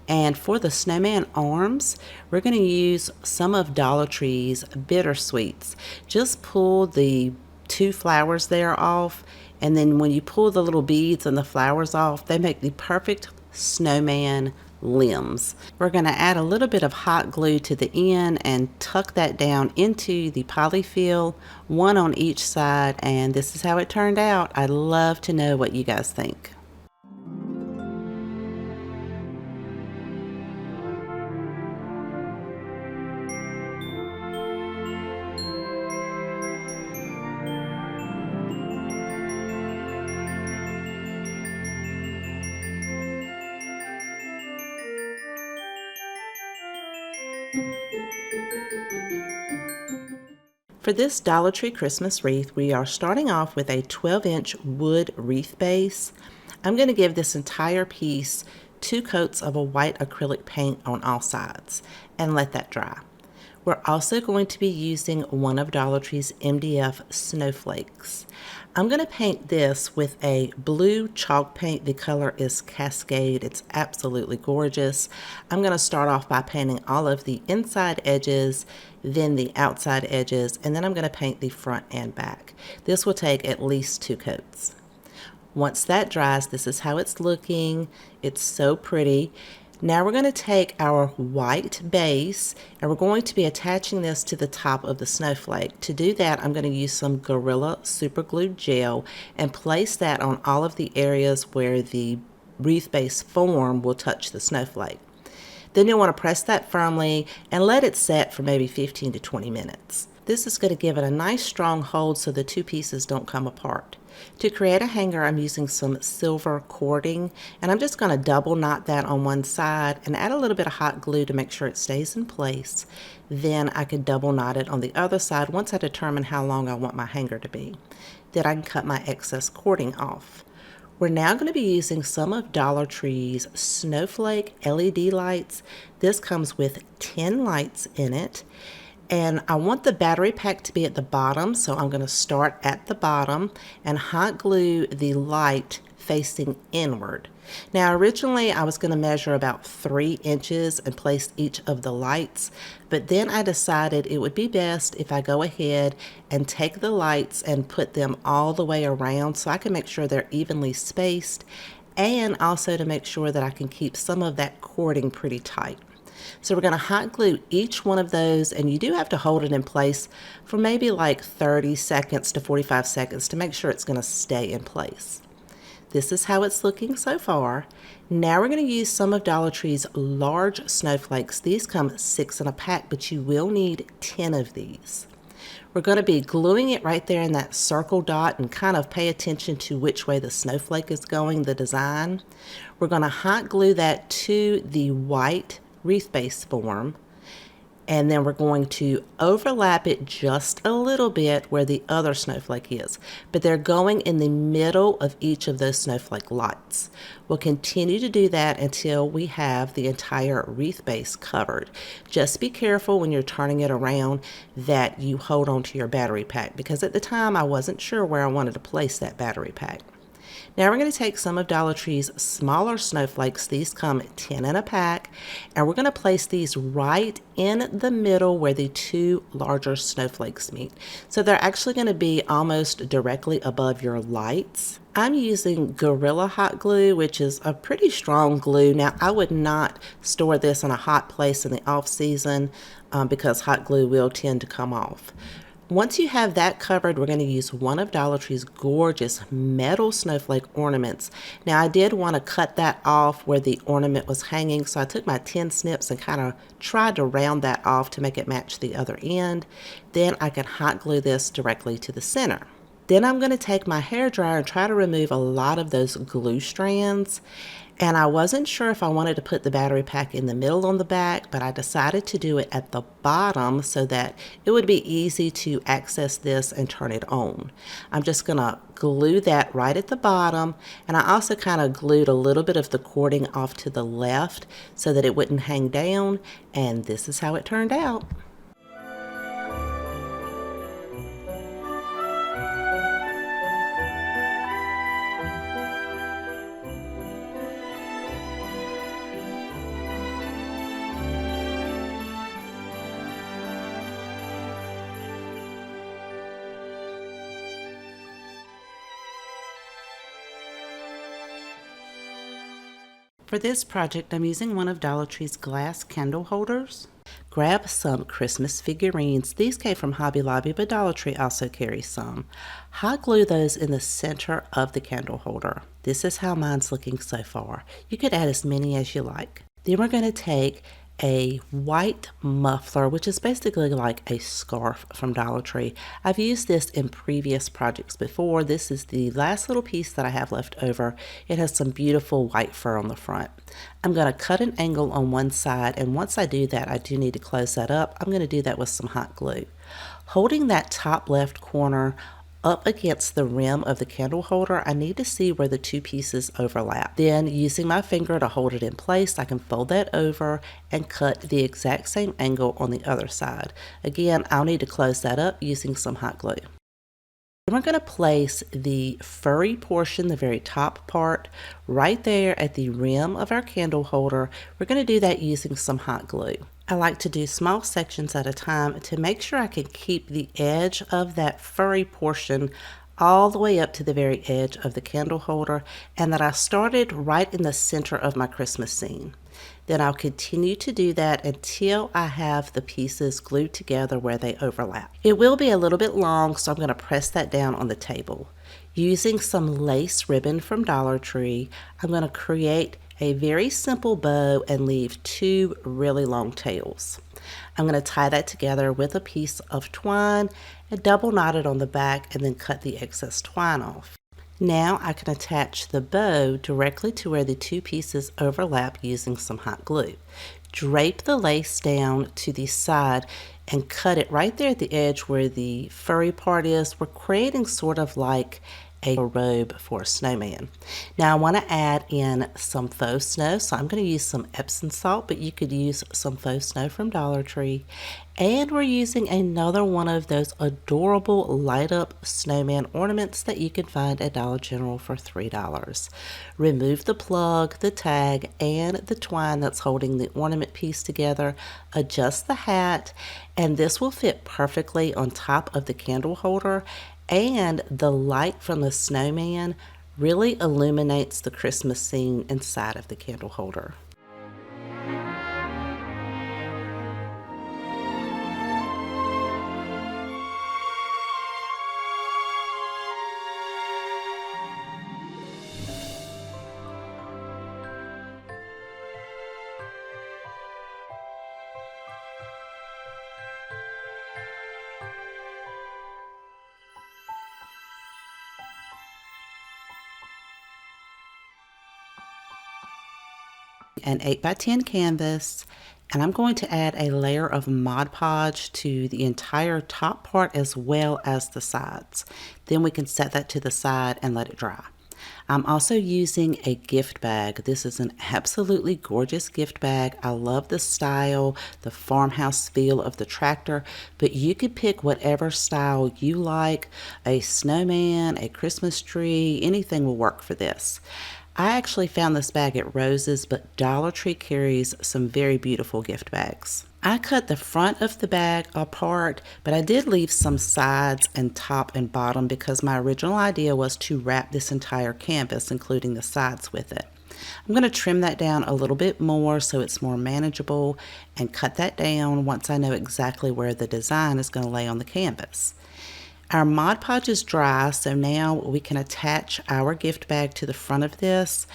and for the snowman arms, we're going to use some of Dollar Tree's bittersweets. Just pull the 2 flowers there off, and then when you pull the little beads and the flowers off, they make the perfect snowman limbs. We're going to add a little bit of hot glue to the end and tuck that down into the polyfill, one on each side, and this is how it turned out. I'd love to know what you guys think. For this Dollar Tree Christmas wreath, we are starting off with a 12-inch wood wreath base. I'm going to give this entire piece 2 coats of a white acrylic paint on all sides and let that dry. We're also going to be using one of Dollar Tree's MDF snowflakes. I'm going to paint this with a blue chalk paint. The color is Cascade. It's absolutely gorgeous. I'm going to start off by painting all of the inside edges, then the outside edges, and then I'm going to paint the front and back. This will take at least 2 coats. Once that dries, this is how it's looking. It's so pretty. Now we're going to take our white base and we're going to be attaching this to the top of the snowflake. To do that, I'm going to use some Gorilla Super Glue gel and place that on all of the areas where the wreath base form will touch the snowflake. Then you'll want to press that firmly and let it set for maybe 15 to 20 minutes. This is going to give it a nice strong hold so the 2 pieces don't come apart. To create a hanger, I'm using some silver cording, and I'm just going to double knot that on one side and add a little bit of hot glue to make sure it stays in place. Then I can double knot it on the other side once I determine how long I want my hanger to be. Then I can cut my excess cording off. We're now going to be using some of Dollar Tree's Snowflake LED lights. This comes with 10 lights in it. And I want the battery pack to be at the bottom, so I'm going to start at the bottom and hot glue the light facing inward. Now originally I was going to measure about 3 inches and place each of the lights, but then I decided it would be best if I go ahead and take the lights and put them all the way around so I can make sure they're evenly spaced, and also to make sure that I can keep some of that cording pretty tight. So we're going to hot glue each one of those, and you do have to hold it in place for maybe like 30 seconds to 45 seconds to make sure it's going to stay in place. This is how it's looking so far. Now we're going to use some of Dollar Tree's large snowflakes. These come 6 in a pack, but you will need 10 of these. We're going to be gluing it right there in that circle dot and kind of pay attention to which way the snowflake is going, the design. We're going to hot glue that to the white wreath base form, and then we're going to overlap it just a little bit where the other snowflake is, but they're going in the middle of each of those snowflake lights. We'll continue to do that until we have the entire wreath base covered. Just be careful when you're turning it around that you hold on to your battery pack, because at the time I wasn't sure where I wanted to place that battery pack. Now we're going to take some of Dollar Tree's smaller snowflakes. These come 10 in a pack, and we're going to place these right in the middle where the 2 larger snowflakes meet. So they're actually going to be almost directly above your lights. I'm using Gorilla Hot Glue, which is a pretty strong glue. Now I would not store this in a hot place in the off season because hot glue will tend to come off. Once you have that covered, we're going to use one of Dollar Tree's gorgeous metal snowflake ornaments. Now I did want to cut that off where the ornament was hanging, so I took my 10 snips and kind of tried to round that off to make it match the other end. Then I can hot glue this directly to the center. Then I'm going to take my hairdryer and try to remove a lot of those glue strands. And I wasn't sure if I wanted to put the battery pack in the middle on the back, but I decided to do it at the bottom so that it would be easy to access this and turn it on. I'm just going to glue that right at the bottom, and I also kind of glued a little bit of the cording off to the left so that it wouldn't hang down, and this is how it turned out. For this project, I'm using one of Dollar Tree's glass candle holders. Grab some Christmas figurines. These came from Hobby Lobby, but Dollar Tree also carries some. Hot glue those in the center of the candle holder. This is how mine's looking so far. You could add as many as you like. Then we're going to take a white muffler, which is basically like a scarf from Dollar Tree. I've used this in previous projects before. This is the last little piece that I have left over. It has some beautiful white fur on the front. I'm going to cut an angle on one side, and once I do that, I do need to close that up. I'm going to do that with some hot glue. Holding that top left corner up against the rim of the candle holder, I need to see where the two pieces overlap. Then, using my finger to hold it in place, I can fold that over and cut the exact same angle on the other side. Again, I'll need to close that up using some hot glue. Then we're going to place the furry portion, the very top part, right there at the rim of our candle holder. We're going to do that using some hot glue. I like to do small sections at a time to make sure I can keep the edge of that furry portion all the way up to the very edge of the candle holder, and that I started right in the center of my Christmas scene. Then I'll continue to do that until I have the pieces glued together where they overlap. It will be a little bit long, so I'm going to press that down on the table. Using some lace ribbon from Dollar Tree, I'm going to create a very simple bow and leave two really long tails. I'm going to tie that together with a piece of twine and double knot it on the back and then cut the excess twine off. Now I can attach the bow directly to where the two pieces overlap using some hot glue. Drape the lace down to the side and cut it right there at the edge where the furry part is. We're creating sort of like a robe for a snowman. Now I want to add in some faux snow, so I'm going to use some Epsom salt, but you could use some faux snow from Dollar Tree. And we're using another one of those adorable light up snowman ornaments that you can find at Dollar General for $3. Remove the plug, the tag, and the twine that's holding the ornament piece together. Adjust the hat, and this will fit perfectly on top of the candle holder. And the light from the snowman really illuminates the Christmas scene inside of the candle holder. An 8x10 canvas, and I'm going to add a layer of Mod Podge to the entire top part as well as the sides. Then we can set that to the side and let it dry. I'm also using a gift bag. This is an absolutely gorgeous gift bag. I love the style, the farmhouse feel of the tractor, but you could pick whatever style you like. A snowman, a Christmas tree, anything will work for this. I actually found this bag at Rose's, but Dollar Tree carries some very beautiful gift bags. I cut the front of the bag apart, but I did leave some sides and top and bottom because my original idea was to wrap this entire canvas, including the sides, with it. I'm going to trim that down a little bit more so it's more manageable and cut that down once I know exactly where the design is going to lay on the canvas. Our Mod Podge is dry, so now we can attach our gift bag to the front of this.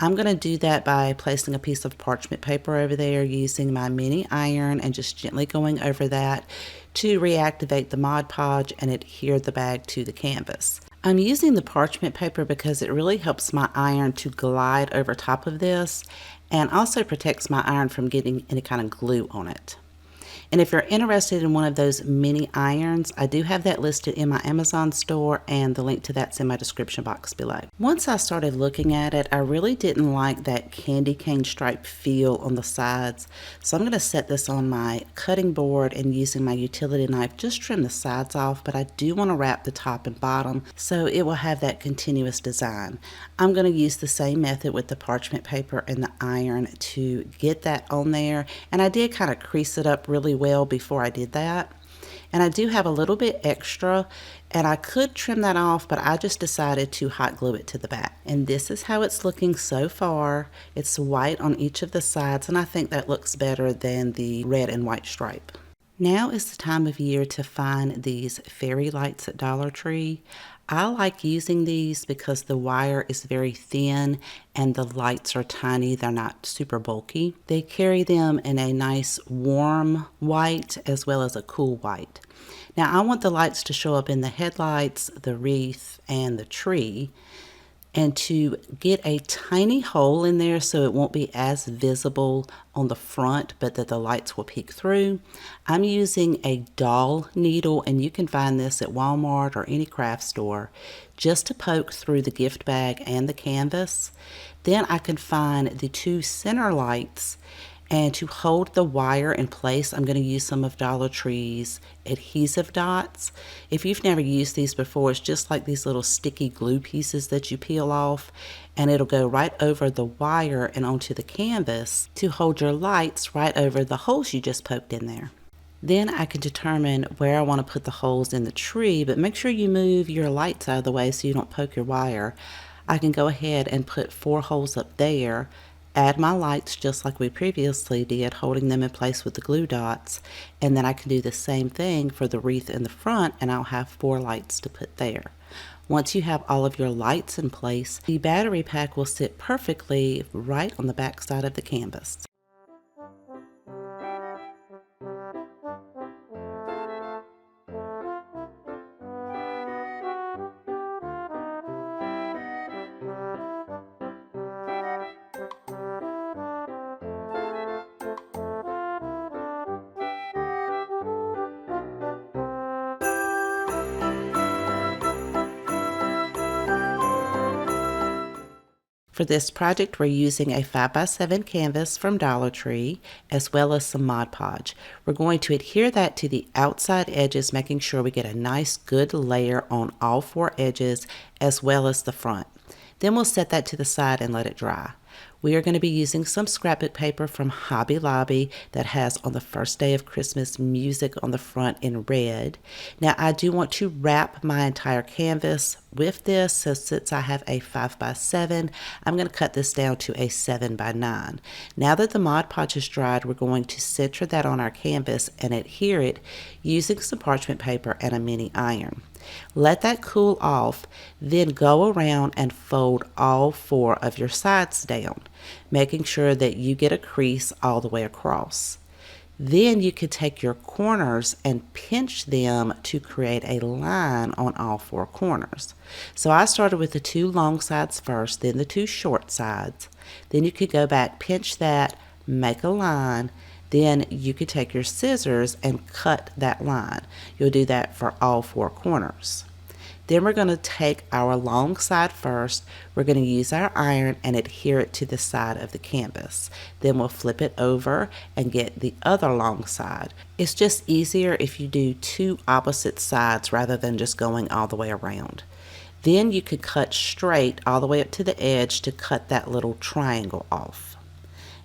I'm going to do that by placing a piece of parchment paper over there using my mini iron and just gently going over that to reactivate the Mod Podge and adhere the bag to the canvas. I'm using the parchment paper because it really helps my iron to glide over top of this and also protects my iron from getting any kind of glue on it. And if you're interested in one of those mini irons, I do have that listed in my Amazon store, and the link to that's in my description box below. Once I started looking at it, I really didn't like that candy cane stripe feel on the sides. So I'm going to set this on my cutting board and using my utility knife, just trim the sides off, but I do want to wrap the top and bottom so it will have that continuous design. I'm going to use the same method with the parchment paper and the iron to get that on there. And I did kind of crease it up really well before I did that. And I do have a little bit extra, and I could trim that off, but I just decided to hot glue it to the back. And this is how it's looking so far. It's white on each of the sides, and I think that looks better than the red and white stripe. Now is the time of year to find these fairy lights at Dollar Tree. I like using these because the wire is very thin and the lights are tiny. They're not super bulky. They carry them in a nice warm white as well as a cool white. Now I want the lights to show up in the headlights, the wreath, and the tree, and to get a tiny hole in there so it won't be as visible on the front, but that the lights will peek through. I'm using a doll needle, and you can find this at Walmart or any craft store, just to poke through the gift bag and the canvas. Then I can find the two center lights, and to hold the wire in place, I'm going to use some of Dollar Tree's adhesive dots. If you've never used these before, it's just like these little sticky glue pieces that you peel off, and it'll go right over the wire and onto the canvas to hold your lights right over the holes you just poked in there. Then I can determine where I want to put the holes in the tree, but make sure you move your lights out of the way so you don't poke your wire. I can go ahead and put 4 holes up there, add my lights just like we previously did, holding them in place with the glue dots, and then I can do the same thing for the wreath in the front, and I'll have 4 lights to put there. Once you have all of your lights in place, the battery pack will sit perfectly right on the back side of the canvas. For this project, we're using a 5x7 canvas from Dollar Tree, as well as some Mod Podge. We're going to adhere that to the outside edges, making sure we get a nice good layer on all 4 edges, as well as the front. Then we'll set that to the side and let it dry. We are going to be using some scrapbook paper from Hobby Lobby that has On the First Day of Christmas music on the front in red. Now I do want to wrap my entire canvas with this, so since I have a 5x7, I'm going to cut this down to a 7x9. Now that the Mod Podge is dried, we're going to center that on our canvas and adhere it using some parchment paper and a mini iron. Let that cool off, then go around and fold all 4 of your sides down, making sure that you get a crease all the way across. Then you could take your corners and pinch them to create a line on all 4 corners. So I started with the 2 long sides first, then the 2 short sides. Then you could go back, pinch that, make a line. Then you could take your scissors and cut that line. You'll do that for all 4 corners. Then we're going to take our long side first. We're going to use our iron and adhere it to the side of the canvas. Then we'll flip it over and get the other long side. It's just easier if you do 2 opposite sides rather than just going all the way around. Then you could cut straight all the way up to the edge to cut that little triangle off.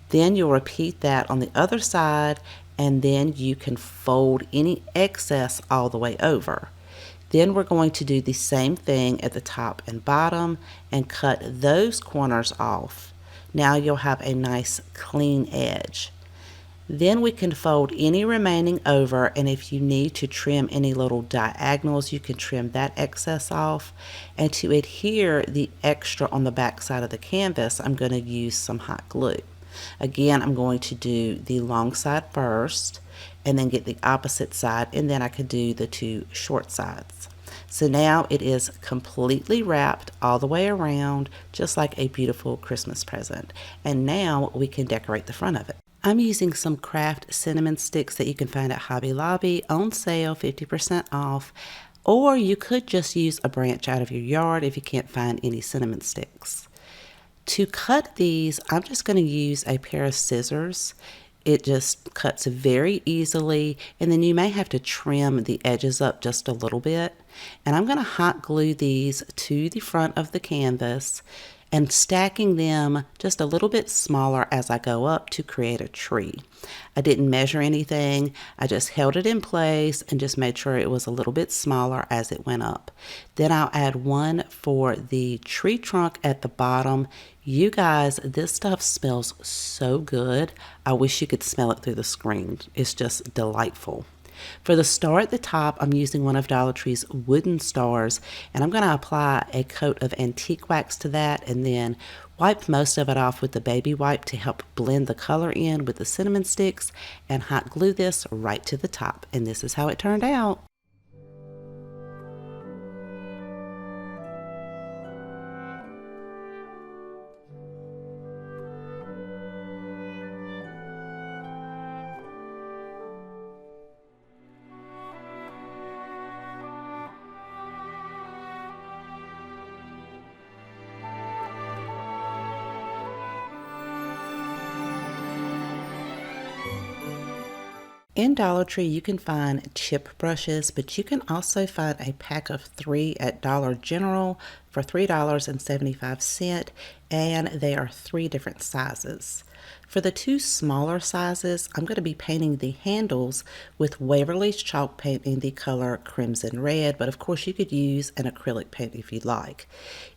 Then you'll repeat that on the other side, and then you can fold any excess all the way over. Then we're going to do the same thing at the top and bottom and cut those corners off. Now you'll have a nice clean edge. Then we can fold any remaining over, and if you need to trim any little diagonals, you can trim that excess off. And to adhere the extra on the back side of the canvas, I'm going to use some hot glue. Again, I'm going to do the long side first and then get the opposite side, and then I could do the 2 short sides. So now it is completely wrapped all the way around, just like a beautiful Christmas present. And now we can decorate the front of it. I'm using some craft cinnamon sticks that you can find at Hobby Lobby, on sale, 50% off. Or you could just use a branch out of your yard if you can't find any cinnamon sticks. To cut these, I'm just going to use a pair of scissors. It just cuts very easily, and then you may have to trim the edges up just a little bit. And I'm going to hot glue these to the front of the canvas, and stacking them just a little bit smaller as I go up to create a tree. I didn't measure anything. I just held it in place and just made sure it was a little bit smaller as it went up. Then I'll add one for the tree trunk at the bottom. You guys, this stuff smells so good. I wish you could smell it through the screen. It's just delightful. For the star at the top, I'm using one of Dollar Tree's wooden stars, and I'm going to apply a coat of antique wax to that and then wipe most of it off with the baby wipe to help blend the color in with the cinnamon sticks and hot glue this right to the top. And this is how it turned out. In Dollar Tree, you can find chip brushes, but you can also find a pack of 3 at Dollar General for $3.75, and they are 3 different sizes. For the 2 smaller sizes, I'm going to be painting the handles with Waverly's chalk paint in the color Crimson Red, but of course you could use an acrylic paint if you'd like.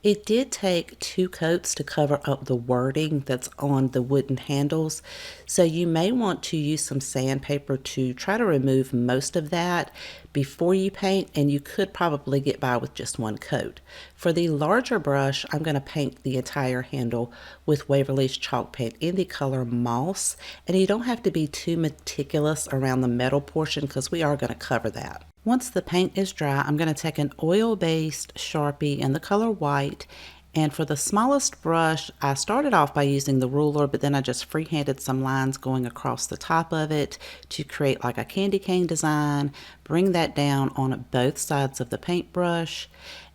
It did take 2 coats to cover up the wording that's on the wooden handles, so you may want to use some sandpaper to try to remove most of that before you paint, and you could probably get by with just 1 coat. For the larger brush, I'm going to paint the entire handle with Waverly's chalk paint in the color Moss, and you don't have to be too meticulous around the metal portion because we are going to cover that. Once the paint is dry, I'm going to take an oil-based Sharpie in the color white, and for the smallest brush, I started off by using the ruler, but then I just freehanded some lines going across the top of it to create like a candy cane design, bring that down on both sides of the paintbrush.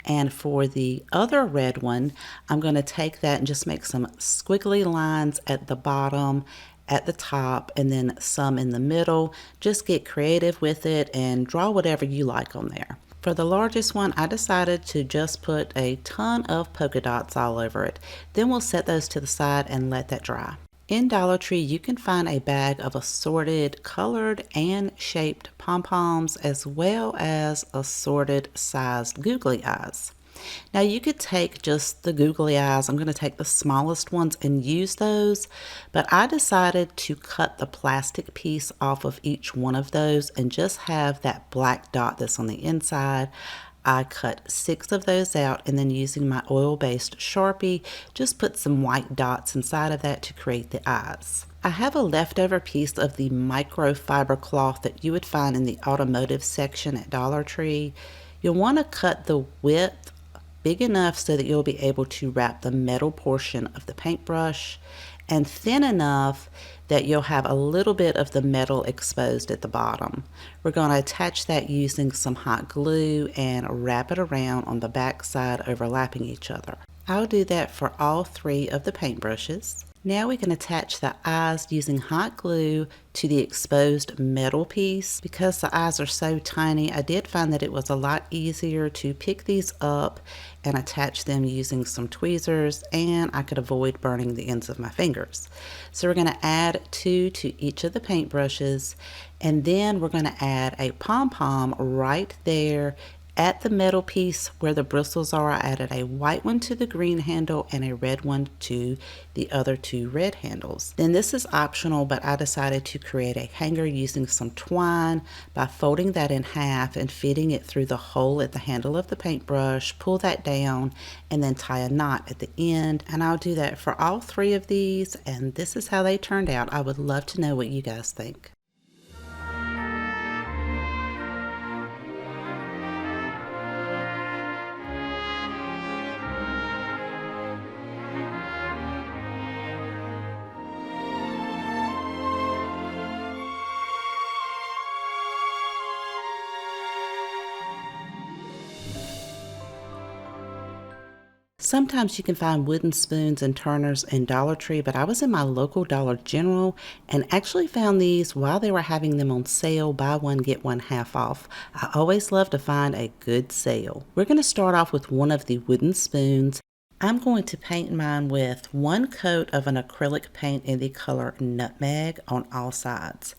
And for the other red one, I'm going to take that and just make some squiggly lines at the bottom, at the top, and then some in the middle. Just get creative with it and draw whatever you like on there. For the largest one, I decided to just put a ton of polka dots all over it. Then we'll set those to the side and let that dry. In Dollar Tree, you can find a bag of assorted colored and shaped pom-poms as well as assorted sized googly eyes. Now you could take just the googly eyes. I'm going to take the smallest ones and use those, but I decided to cut the plastic piece off of each one of those and just have that black dot that's on the inside. I cut 6 of those out, and then using my oil-based Sharpie, just put some white dots inside of that to create the eyes. I have a leftover piece of the microfiber cloth that you would find in the automotive section at Dollar Tree. You'll want to cut the width big enough so that you'll be able to wrap the metal portion of the paintbrush, and thin enough that you'll have a little bit of the metal exposed at the bottom. We're going to attach that using some hot glue and wrap it around on the back side, overlapping each other. I'll do that for all 3 of the paintbrushes. Now we can attach the eyes using hot glue to the exposed metal piece. Because the eyes are so tiny, I did find that it was a lot easier to pick these up and attach them using some tweezers, and I could avoid burning the ends of my fingers. So we're going to add 2 to each of the paintbrushes, and then we're going to add a pom-pom right there at the metal piece where the bristles are. I added a white one to the green handle and a red one to the other 2 red handles. Then this is optional, but I decided to create a hanger using some twine by folding that in half and fitting it through the hole at the handle of the paintbrush, pull that down, and then tie a knot at the end. And I'll do that for all 3 of these, and this is how they turned out. I would love to know what you guys think. Sometimes you can find wooden spoons and turners in Dollar Tree, but I was in my local Dollar General and actually found these while they were having them on sale, buy one, get one half off. I always love to find a good sale. We're going to start off with one of the wooden spoons, I'm going to paint mine with one coat of an acrylic paint in the color Nutmeg on all sides.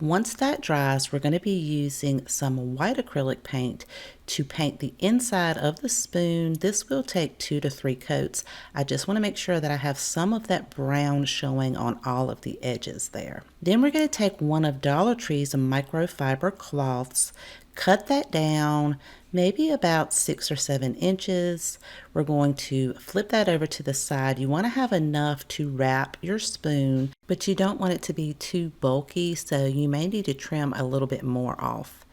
Once that dries, we're going to be using some white acrylic paint to paint the inside of the spoon. This will take 2 to 3 coats. I just want to make sure that I have some of that brown showing on all of the edges there. Then we're going to take one of Dollar Tree's microfiber cloths, cut that down maybe about 6 or 7 inches. We're going to flip that over to the side. You want to have enough to wrap your spoon, but you don't want it to be too bulky, so you may need to trim a little bit more off.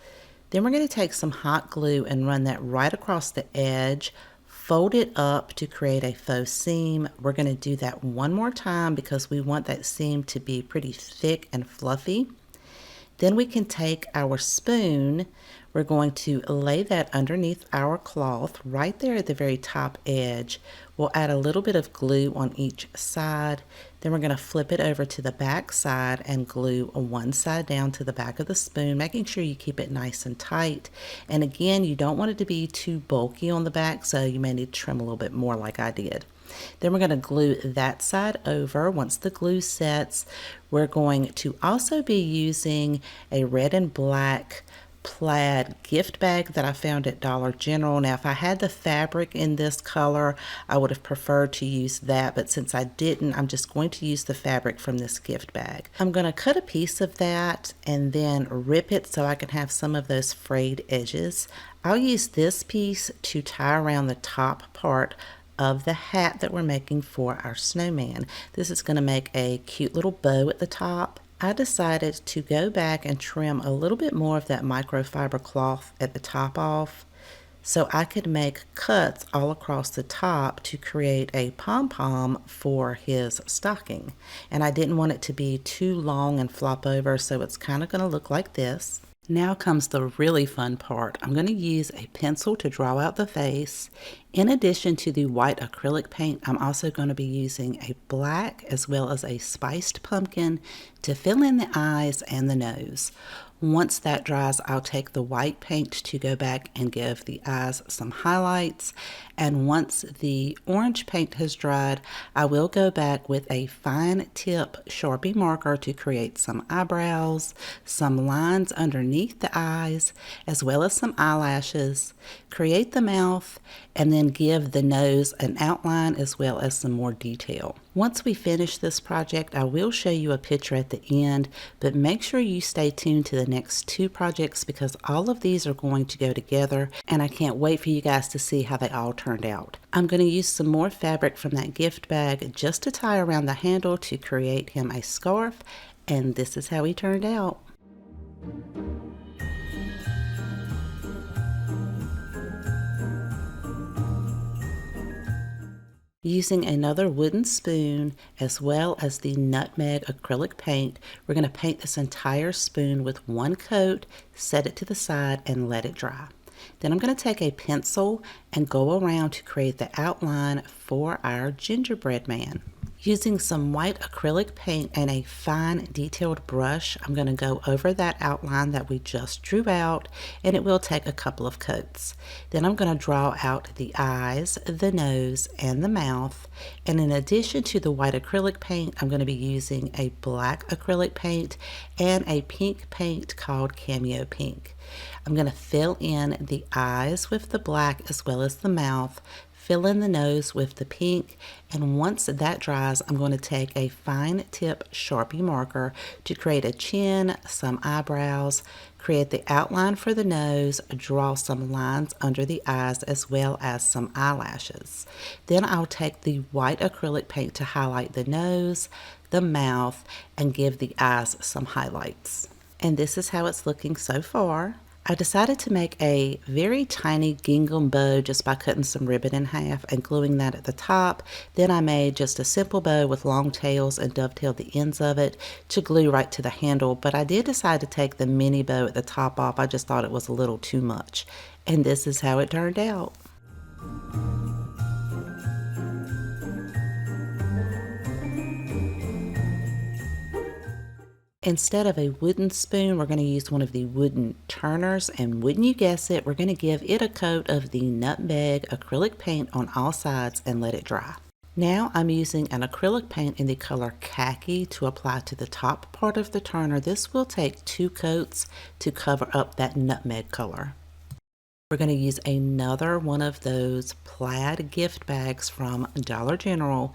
Then we're going to take some hot glue and run that right across the edge, fold it up to create a faux seam. We're going to do that one more time because we want that seam to be pretty thick and fluffy. Then we can take our spoon, we're going to lay that underneath our cloth right there at the very top edge. We'll add a little bit of glue on each side. Then we're going to flip it over to the back side and glue one side down to the back of the spoon, making sure you keep it nice and tight. And again, you don't want it to be too bulky on the back, so you may need to trim a little bit more like I did. Then we're going to glue that side over. Once the glue sets, we're going to also be using a red and black plaid gift bag that I found at Dollar General. Now, if I had the fabric in this color, I would have preferred to use that, but since I didn't, I'm just going to use the fabric from this gift bag. I'm going to cut a piece of that and then rip it so I can have some of those frayed edges. I'll use this piece to tie around the top part of the hat that we're making for our snowman. This is going to make a cute little bow at the top. I decided to go back and trim a little bit more of that microfiber cloth at the top off so I could make cuts all across the top to create a pom-pom for his stocking. And I didn't want it to be too long and flop over, so it's kind of going to look like this. Now comes the really fun part. I'm going to use a pencil to draw out the face. In addition to the white acrylic paint, I'm also going to be using a black as well as a spiced pumpkin to fill in the eyes and the nose. Once that dries, I'll take the white paint to go back and give the eyes some highlights. And once the orange paint has dried, I will go back with a fine tip Sharpie marker to create some eyebrows, some lines underneath the eyes, as well as some eyelashes, create the mouth, and then give the nose an outline as well as some more detail. Once we finish this project, I will show you a picture at the end, but make sure you stay tuned to the next 2 projects because all of these are going to go together, and I can't wait for you guys to see how they all turned out. I'm going to use some more fabric from that gift bag just to tie around the handle to create him a scarf, and this is how he turned out. Using another wooden spoon as well as the nutmeg acrylic paint, we're going to paint this entire spoon with one coat, set it to the side, and let it dry. Then I'm going to take a pencil and go around to create the outline for our gingerbread man. Using some white acrylic paint and a fine detailed brush, I'm going to go over that outline that we just drew out, and it will take a couple of coats. Then I'm going to draw out the eyes, the nose, and the mouth. And in addition to the white acrylic paint, I'm going to be using a black acrylic paint and a pink paint called Cameo Pink. I'm going to fill in the eyes with the black as well as the mouth, fill in the nose with the pink, and once that dries, I'm going to take a fine tip Sharpie marker to create a chin, some eyebrows, create the outline for the nose, draw some lines under the eyes as well as some eyelashes. Then I'll take the white acrylic paint to highlight the nose, the mouth, and give the eyes some highlights. And this is how it's looking so far. I decided to make a very tiny gingham bow just by cutting some ribbon in half and gluing that at the top. Then I made just a simple bow with long tails and dovetailed the ends of it to glue right to the handle, but I did decide to take the mini bow at the top off. I just thought it was a little too much. And this is how it turned out. Instead of a wooden spoon, we're going to use one of the wooden turners, and wouldn't you guess it, we're going to give it a coat of the nutmeg acrylic paint on all sides and let it dry. Now I'm using an acrylic paint in the color khaki to apply to the top part of the turner. This will take 2 coats to cover up that nutmeg color. We're going to use another one of those plaid gift bags from Dollar General.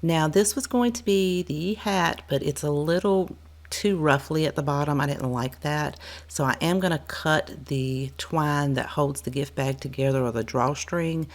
Now this was going to be the hat, but it's a little too roughly at the bottom. I didn't like that. So I am going to cut the twine that holds the gift bag together, or the drawstring,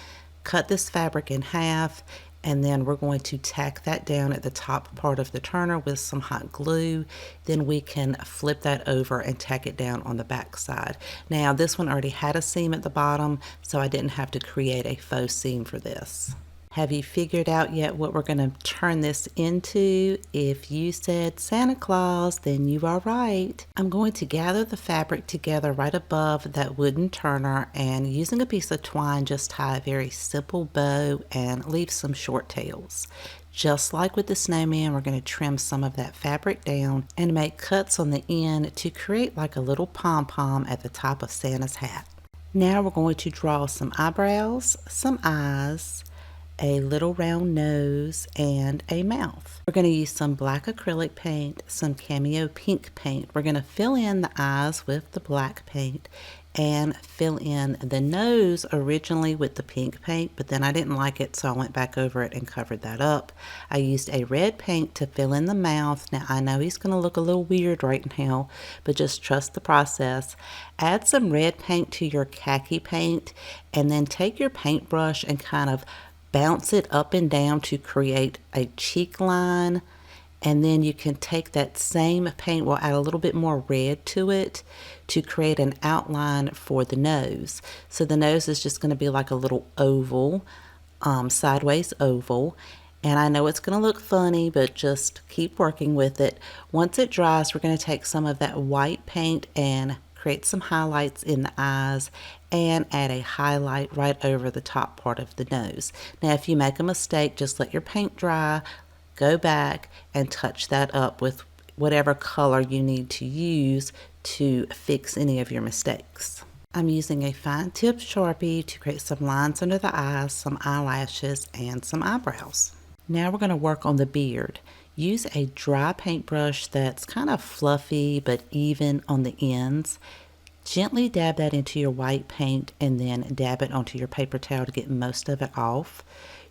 cut this fabric in half, and then we're going to tack that down at the top part of the turner with some hot glue. Then we can flip that over and tack it down on the back side. Now this one already had a seam at the bottom, so I didn't have to create a faux seam for this. Have you figured out yet what we're going to turn this into? If you said Santa Claus, then you are right. I'm going to gather the fabric together right above that wooden turner, and using a piece of twine, just tie a very simple bow and leave some short tails. Just like with the snowman, we're going to trim some of that fabric down and make cuts on the end to create like a little pom-pom at the top of Santa's hat. Now we're going to draw some eyebrows, some eyes, a little round nose, and a mouth. We're going to use some black acrylic paint, some cameo pink paint. We're going to fill in the eyes with the black paint and fill in the nose originally with the pink paint, but then I didn't like it, so I went back over it and covered that up. I used a red paint to fill in the mouth. Now I know he's going to look a little weird right now, but just trust the process. Add some red paint to your khaki paint, and then take your paintbrush and kind of bounce it up and down to create a cheek line. And then you can take that same paint, we'll add a little bit more red to it to create an outline for the nose. So the nose is just going to be like a little oval, sideways oval. And I know it's going to look funny, but just keep working with it. Once it dries, we're going to take some of that white paint and create some highlights in the eyes and add a highlight right over the top part of the nose. Now, if you make a mistake, just let your paint dry, go back and touch that up with whatever color you need to use to fix any of your mistakes. I'm using a fine tip Sharpie to create some lines under the eyes, some eyelashes, and some eyebrows. Now we're going to work on the beard. Use a dry paintbrush that's kind of fluffy but even on the ends. Gently dab that into your white paint and then dab it onto your paper towel to get most of it off.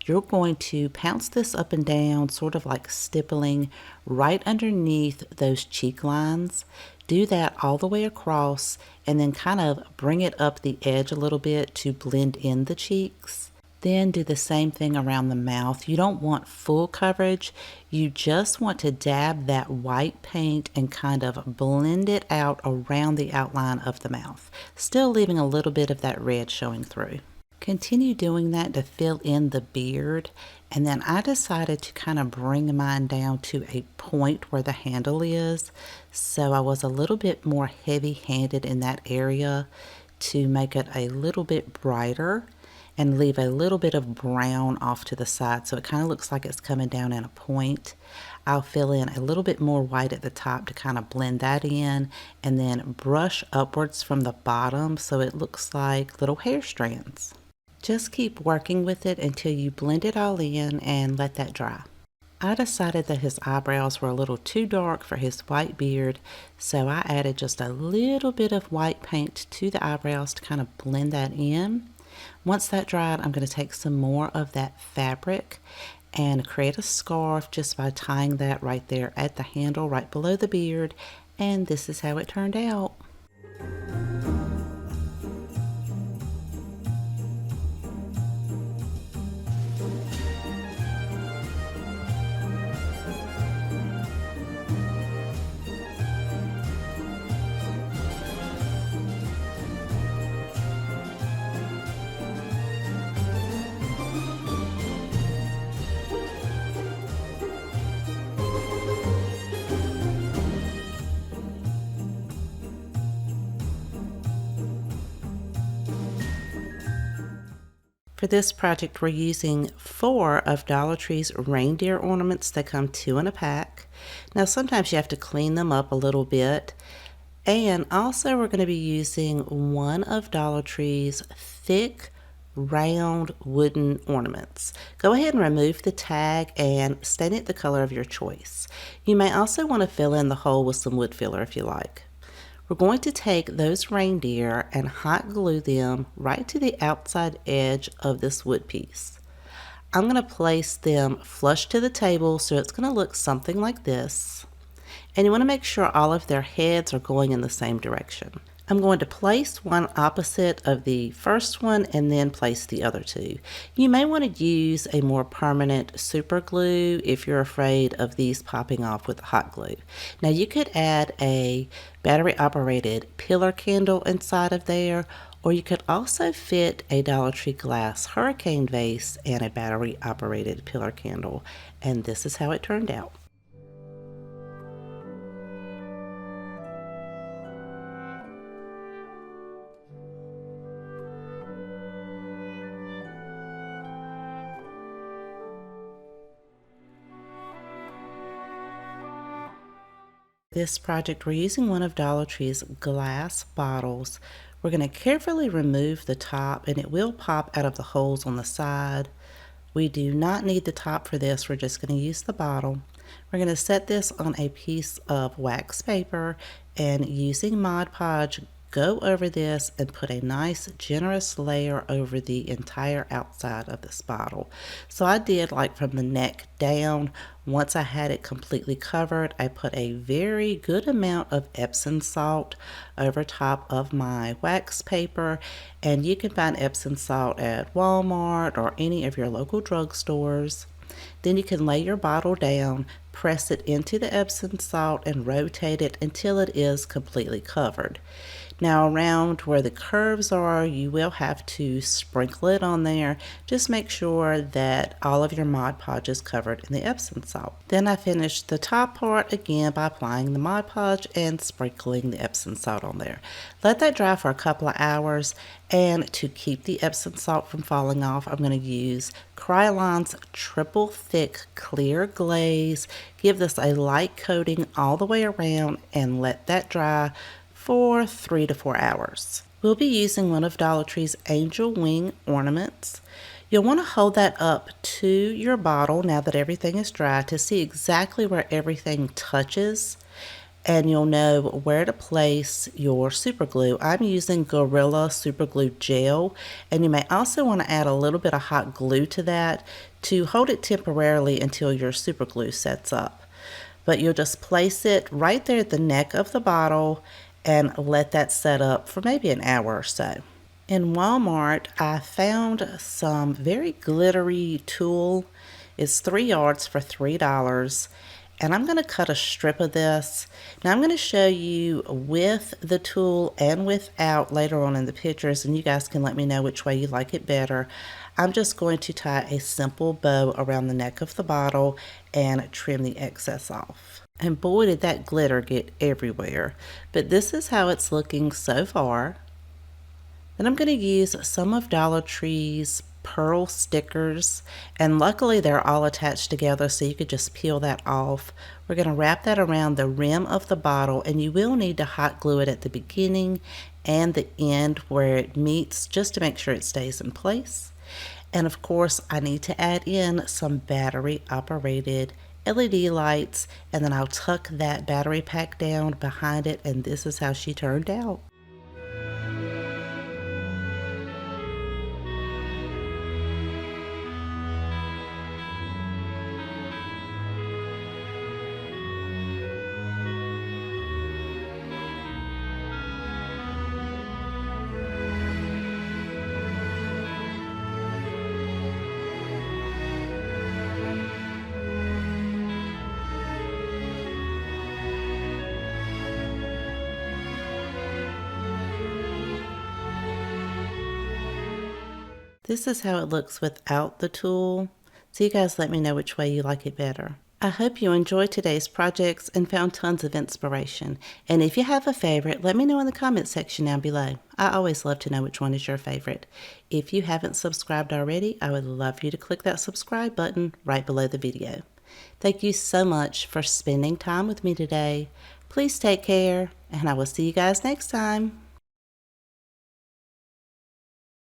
You're going to pounce this up and down, sort of like stippling right underneath those cheek lines. Do that all the way across and then kind of bring it up the edge a little bit to blend in the cheeks. Then do the same thing around the mouth. You don't want full coverage. You just want to dab that white paint and kind of blend it out around the outline of the mouth, still leaving a little bit of that red showing through. Continue doing that to fill in the beard, and then I decided to kind of bring mine down to a point where the handle is, so I was a little bit more heavy-handed in that area to make it a little bit brighter and leave a little bit of brown off to the side so it kind of looks like it's coming down in a point. I'll fill in a little bit more white at the top to kind of blend that in, and then brush upwards from the bottom so it looks like little hair strands. Just keep working with it until you blend it all in and let that dry. I decided that his eyebrows were a little too dark for his white beard, so I added just a little bit of white paint to the eyebrows to kind of blend that in. Once that dried, I'm going to take some more of that fabric and create a scarf just by tying that right there at the handle, right below the beard, and this is how it turned out. For this project, we're using 4 of Dollar Tree's reindeer ornaments. They come 2 in a pack. Now sometimes you have to clean them up a little bit. And also we're going to be using 1 of Dollar Tree's thick, round wooden ornaments. Go ahead and remove the tag and stain it the color of your choice. You may also want to fill in the hole with some wood filler if you like. We're going to take those reindeer and hot glue them right to the outside edge of this wood piece. I'm going to place them flush to the table so it's going to look something like this. And you want to make sure all of their heads are going in the same direction. I'm going to place one opposite of the first one and then place the other 2. You may want to use a more permanent super glue if you're afraid of these popping off with hot glue. Now you could add a battery operated pillar candle inside of there, or you could also fit a Dollar Tree glass hurricane vase and a battery operated pillar candle. And this is how it turned out. This project, we're using one of Dollar Tree's glass bottles. We're going to carefully remove the top, and it will pop out of the holes on the side. We do not need the top for this. We're just going to use the bottle. We're going to set this on a piece of wax paper, and using Mod Podge, go over this and put a nice generous layer over the entire outside of this bottle. So I did like from the neck down. Once I had it completely covered, I put a very good amount of Epsom salt over top of my wax paper, and you can find Epsom salt at Walmart or any of your local drugstores. Then you can lay your bottle down, press it into the Epsom salt, and rotate it until it is completely covered. Now around where the curves are, you will have to sprinkle it on there. Just make sure that all of your Mod Podge is covered in the Epsom salt. Then I finished the top part again by applying the Mod Podge and sprinkling the Epsom salt on there. Let that dry for a couple of hours, and to keep the Epsom salt from falling off, I'm going to use Krylon's triple thick clear glaze. Give this a light coating all the way around and let that dry for 3 to 4 hours. We'll be using one of Dollar Tree's angel wing ornaments. You'll want to hold that up to your bottle now that everything is dry to see exactly where everything touches, and you'll know where to place your super glue. I'm using Gorilla Super Glue Gel, and you may also want to add a little bit of hot glue to that to hold it temporarily until your super glue sets up. But you'll just place it right there at the neck of the bottle and let that set up for maybe an hour or so. In Walmart, I found some very glittery tulle. It's 3 yards for $3. And I'm going to cut a strip of this. Now I'm going to show you with the tulle and without later on in the pictures, and you guys can let me know which way you like it better. I'm just going to tie a simple bow around the neck of the bottle and trim the excess off. And boy, did that glitter get everywhere. But this is how it's looking so far. Then I'm going to use some of Dollar Tree's pearl stickers, and luckily they're all attached together so you could just peel that off. We're going to wrap that around the rim of the bottle, and you will need to hot glue it at the beginning and the end where it meets just to make sure it stays in place. And of course I need to add in some battery operated LED lights, and then I'll tuck that battery pack down behind it, and this is how she turned out. This is how it looks without the tulle. So you guys let me know which way you like it better. I hope you enjoyed today's projects and found tons of inspiration. And if you have a favorite, let me know in the comments section down below. I always love to know which one is your favorite. If you haven't subscribed already, I would love you to click that subscribe button right below the video. Thank you so much for spending time with me today. Please take care, and I will see you guys next time.